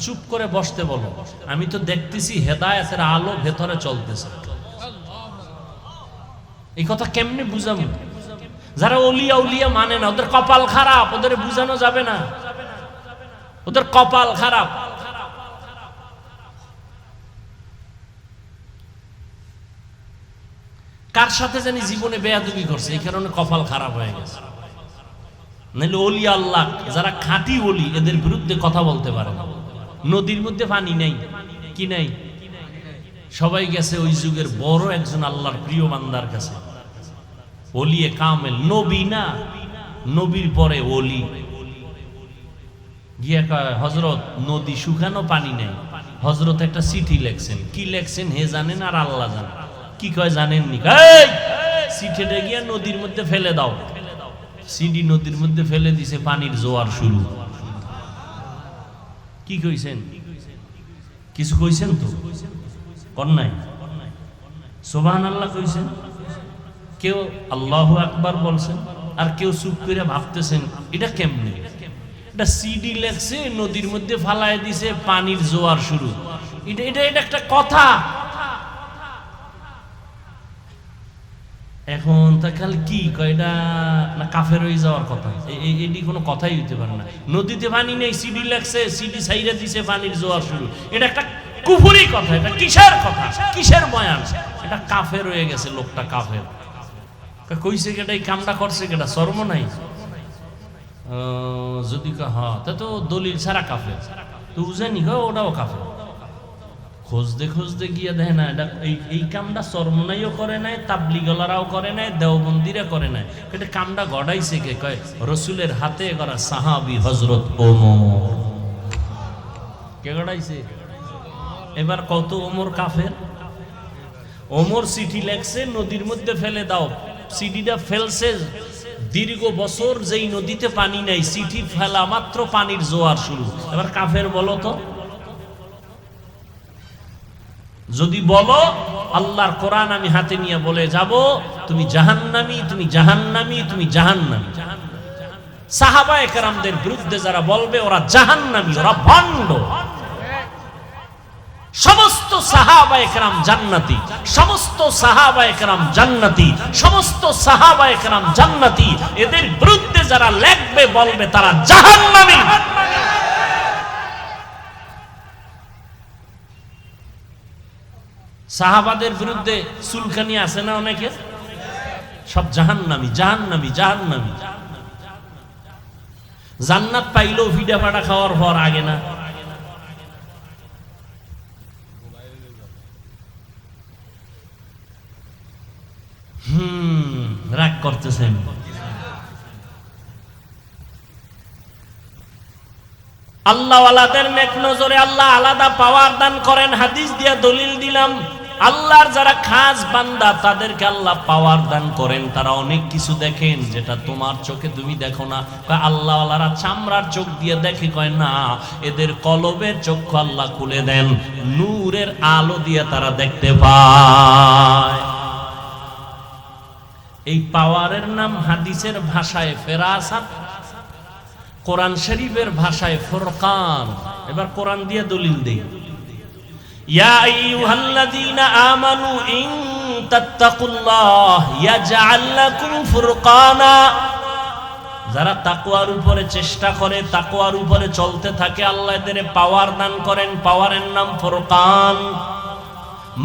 চুপ করে বসতে বলো, আমি তো দেখতেছি হেদায়েতের আলো ভেতরে চলতেছে। এই কথা কেমনে বুঝাবো? যারা ওলিয়া উলিয়া মানে না, ওদের কপাল খারাপ, ওদের বুঝানো যাবে না, ওদের কপাল খারাপ। কার সাথে জানি জীবনে বেয়াদবি করছে, এই কারণে কপাল খারাপ হয়ে গেছে। নাহলে ওলিয়া আল্লাহ যারা খাঁটি ওলি, এদের বিরুদ্ধে কথা বলতে পারে না। নদীর মধ্যে পানি নেই, কি নাই? সবাই গেছে ওই যুগের বড় একজন আল্লাহর প্রিয় বান্দার কাছে, ওলিয়ে কামেল, নবী না, নবীর পরে ওলি। গিয়া কয় হযরত নদী শুকানো, পানি নেই। হযরত একটা চিঠি লেখছেন, কি লেখছেন হে জানেন আর আল্লাহ জানেন। কি কয় জানেননি? এই চিঠিটা গিয়া নদীর মধ্যে ফেলে দাও। সিডি নদীর মধ্যে ফেলে দিছে, পানির জোয়ার শুরু। কি কইছেন? কিছু কইছেন তো? কোন নাই? সুবহানাল্লাহ কইছেন, কেউ আল্লাহু আকবার বলছেন, আর কেউ চুপ করে ভাবতেছেন এটা কেমনে। এটা সিডি লেখছে, নদীর মধ্যে ফালায় দিছে, পানির জোয়ার শুরু। এটা এটা এটা একটা কথা। এখন তা কাল কি কয়, এটা না কাফের হয়ে যাওয়ার কথা? এটি কোনো কথাই হইতে পারে না। নদীতে পানি নেই, সিডি লেখছে, সিডি ছাইরা দিছে, পানির জোয়ার শুরু। এটা একটা কুফরি কথা। এটা কিসের কথা, কিসের বয়ান? এটা কাফের হয়ে গেছে লোকটা, কাফের। কইছে কেটা, এই কামটা করছে কেটা, শরম নাই? যদি হ্যাঁ, তা তো দলিল ছাড়া কাফের। তো বুঝেনি ওটাও কাফের। খুঁজতে খুঁজতে গিয়ে দেখে না, এটা এই কামটা চরমনাইও করে নাই, তাবলিগলারাও করে নাই, দেওবন্দিরা করে নাই। এটা কামটা গড়াইছে কে? কয় রসুলের হাতে করা সাহাবী হযরত ওমর। কে গড়াইছে? এবার কত ওমর কাফের। ওমর চিঠি লেখছে, নদীর মধ্যে ফেলে দাও। চিঠিটা ফেলছে, দীর্ঘ বছর যেই নদীতে পানি নাই, চিঠি ফেলা মাত্র পানির জোয়ার শুরু। এবার কাফের বলো তো? যদি বলো আল্লাহর কোরআন আমি হাতে নিয়ে বলে যাব, তুমি জাহান্নামী, তুমি জাহান্নামী, তুমি জাহান্নামী। সাহাবায়ে কেরামদের বিরুদ্ধে যারা বলবে ওরা জাহান্নামী, ওরা ভণ্ড। সমস্ত সাহাবায়ে কেরাম জান্নাতি, সমস্ত সাহাবায়ে কেরাম জান্নাতি, সমস্ত সাহাবায়ে কেরাম জান্নাতি। এদের বিরুদ্ধে যারা লেখবে বলবে তারা জাহান্নামী। সাহাবাদের বিরুদ্ধে চুলকানি আছে না অনেকে, সব জাহান্নামী, জাহান্নামী, জাহান্নামী। জান্নাত পাইলেও ভিডা ফাটা খাওয়ার পর আগে না। রাগ করতেছেন। আল্লাহওয়ালাদের নেক নজরে আল্লাহ আলাদা পাওয়ার দান করেন। হাদিস দিয়া দলিল দিলাম। আল্লাহর যারা খাস বান্দা তাদেরকে আল্লাহ পাওয়ার দান করেন, তারা অনেক কিছু দেখেন যেটা তোমার চোখে তুমি দেখো না। আল্লাহওয়ালারা চামড়ার চোখ দিয়ে দেখে, কয় না, এদের কলবের চক্ষু আল্লাহ খুলে দেন, নূরের আলো দিয়ে তারা দেখতে পায়। এই পাওয়ারের নাম হাদিসের ভাষায় ফেরাসাত, কোরআন শরীফের ভাষায় ফুরকান। এবার কোরআন দিয়ে দলিল দেই। ইয়া আইয়ুহাল্লাযীনা আমানু ইন তাত্তাকুল্লাহ ইয়াজআল লাকুম ফুরকানা। যারা তাকওয়ার উপরে চেষ্টা করে, তাকওয়ার উপরে চলতে থাকে, আল্লাহ এদের পাওয়ার দান করেন। পাওয়ারের নাম ফুরকান।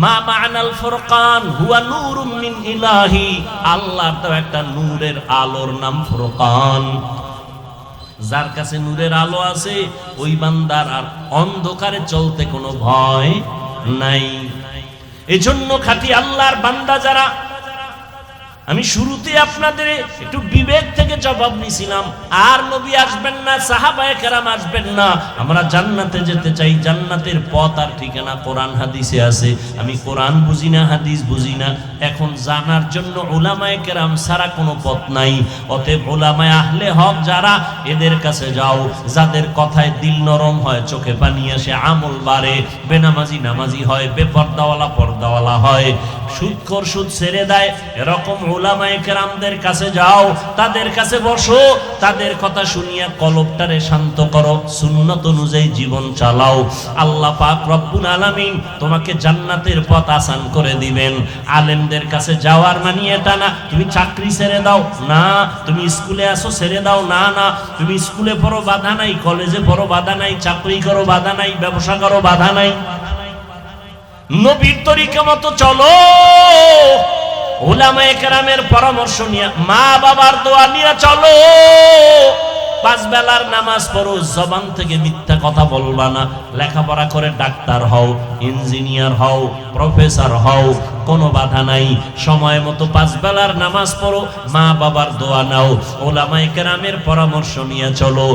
মা মা'নাল ফুরকান হুয়া নূরুম মিন ইলাহি। আল্লাহর তো একটা নূরের আলোর নাম ফুরকান। যার কাছে নূরের আলো আছে ওই বান্দার আর অন্ধকারে চলতে কোনো ভয় নাই। এজন্য খাঁটি আল্লাহর বান্দা যারা, আমি শুরুতে আপনাদের একটু বিবেক থেকে জবাব নিছিলাম, আর নবী আসবেন না, সাহাবায়ে কেরাম আসবেন না, আমরা জান্নাতে যেতে চাই। জান্নাতের পথ আর ঠিকানা কোরআন হাদিসে আছে। আমি কোরআন বুঝি না, হাদিস বুঝি না, এখন জানার জন্য উলামায়ে কেরাম ছাড়া কোনো পথ নাই। অতএব উলামায়ে আহলে হক যারা, এদের কাছে যাও। যাদের কথায় দিল নরম হয়, চোখে পানি আসে, আমল বাড়ে, বেনামাজি নামাজি হয়, বেপর্দাওয়ালা পর্দাওয়ালা হয়, সুদখোর সুদ ছেড়ে দেয়, এরকম উলামায়ে কেরামদের কাছে যাও, তাদের কাছে বসো, তাদের কথা শুনিয়া কলবটারে শান্ত করো, সুন্নত অনুযায়ী জীবন চালাও। আল্লাহ পাক রব্বুল আলামিন তোমাকে জান্নাতের পথ আসান করে দিবেন। আলেমদের কাছে যাওয়ার মানে এটা না তুমি চাকরি ছেড়ে দাও, না তুমি স্কুলে আসো ছেড়ে দাও, না না তুমি স্কুলে পড়ো বাধা নাই, কলেজে পড়ো বাধা নাই, চাকরি করো বাধা নাই, ব্যবসা করো বাধা নাই, নবীর তরিকা মতো চলো। উলামায়ে কেরামের পরামর্শ নিয়ে, মা বাবার দোয়া নিয়ে চলো। 5 বেলার নামাজ পড়ো, জবান থেকে মিথ্যা কথা বলবা না। লেখাপড়া করে ডাক্তার হও, ইঞ্জিনিয়ার হও, প্রফেসর হও, কোনো বাধা নাই। সময় মতো 5 বেলার নামাজ পড়ো, মা বাবার দোয়া নাও, উলামায়ে কেরামের পরামর্শ নিয়ে চলো।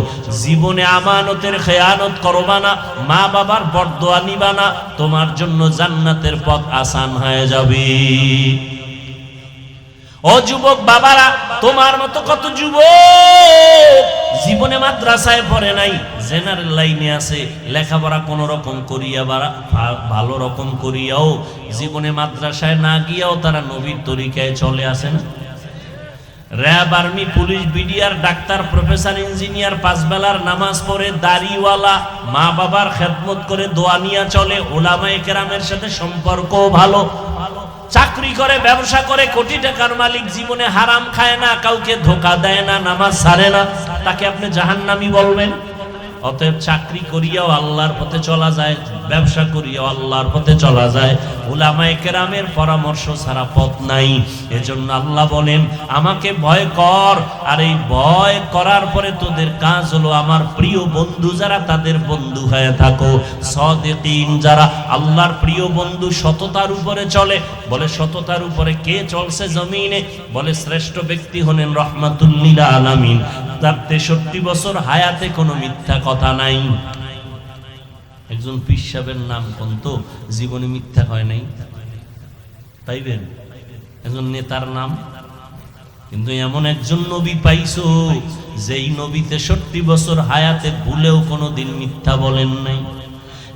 জীবনে আমানতের খেয়ানত করবা না, মা বাবার বরদোয়া নিবা না, তোমার জন্য জান্নাতের পথ আসান হয়ে যাবে। ও যুবক বাবারা, তোমার মতো কত যুবক জীবনে মাদ্রাসায় পড়ে নাই, জেনারেল লাইনে আছে, লেখাপড়া কোন রকম করিয়া বা ভালো রকম করিয়াও জীবনে মাদ্রাসায় না গিয়াও তারা নবীর তরিকায় চলে আসে না। RAB, army, police, BDR, doctor, professor, engineer 5 বেলার নামাজ পড়ে, দাড়িওয়ালা, মা বাবার খেদমত করে, দোয়া নিয়া চলে, উলামায়ে কেরামের সাথে সম্পর্ক ভালো, চাকরি করে, ব্যবসা করে, কোটি টাকার মালিক, জীবনে হারাম খায় না, কাউকে ধোঁকা দেয় না, নামাজ ছাড়ে না, তাকে আপনি জাহান্নামী বলবেন? অতএব চাকরি করিয়াও আল্লাহর পথে চলা যায়, ব্যবসা করিয়াও আল্লাহর পথে চলা যায়। উলামায়ে কেরামের পরামর্শ ছাড়া পথ নাই। এজন্য আল্লাহ বলেন, আমাকে ভয় কর। আর এই ভয় করার পরে তোদের কাজ হলো আমার প্রিয় বন্ধু যারা, তাদের বন্ধু হয়ে থাকো। সাদিকিন যারা, আল্লাহর প্রিয় বন্ধু, সততার উপরে চলে। বলে সততার উপরে কে চলছে জমিনে? বলে শ্রেষ্ঠ ব্যক্তি হলেন রাহমাতুল লিল আলামিন। তার 63 বছর হায়াতে কোনো মিথ্যা কথা নাই। একজন পীর সাহেবের নাম কোন তো জীবনে মিথ্যা হয় নাই, পাইবেন? একজন নেতার নাম, কিন্তু এমন একজন নবী পাইছো যেই নবী 63 বছর হায়াতে ভুলেও কোনোদিন মিথ্যা বলেন নাই।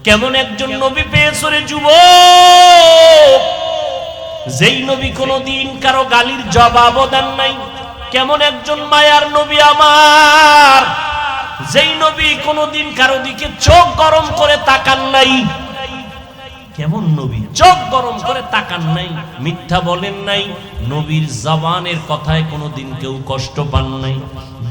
কেমন একজন নবী পেয়েছো রে যুবক, যেই নবী কোনোদিন কারো গালির জবাবও দেন নাই। কেমন একজন মায়ার নবী আমার, যেই নবী কোনোদিন কারো দিকে চোখ গরম করে তাকান নাই। কেমন নবী, চোখ গরম করে তাকান নাই, মিথ্যা বলেন নাই, নবীর জবানের কথায় কোনোদিন কেউ কষ্ট পান নাই।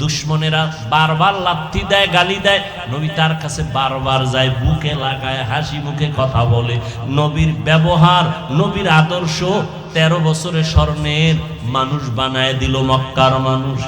দুশ্মনেরা বারবার লাথি দেয়, গালি দেয়, নবী তার কাছে বারবার যায়, বুকে লাগায়, হাসি মুখে কথা বলে। নবীর ব্যবহার, নবীর আদর্শ 13 বছরে স্বর্ণের মানুষ বানায় দিল মক্কার মানুষ।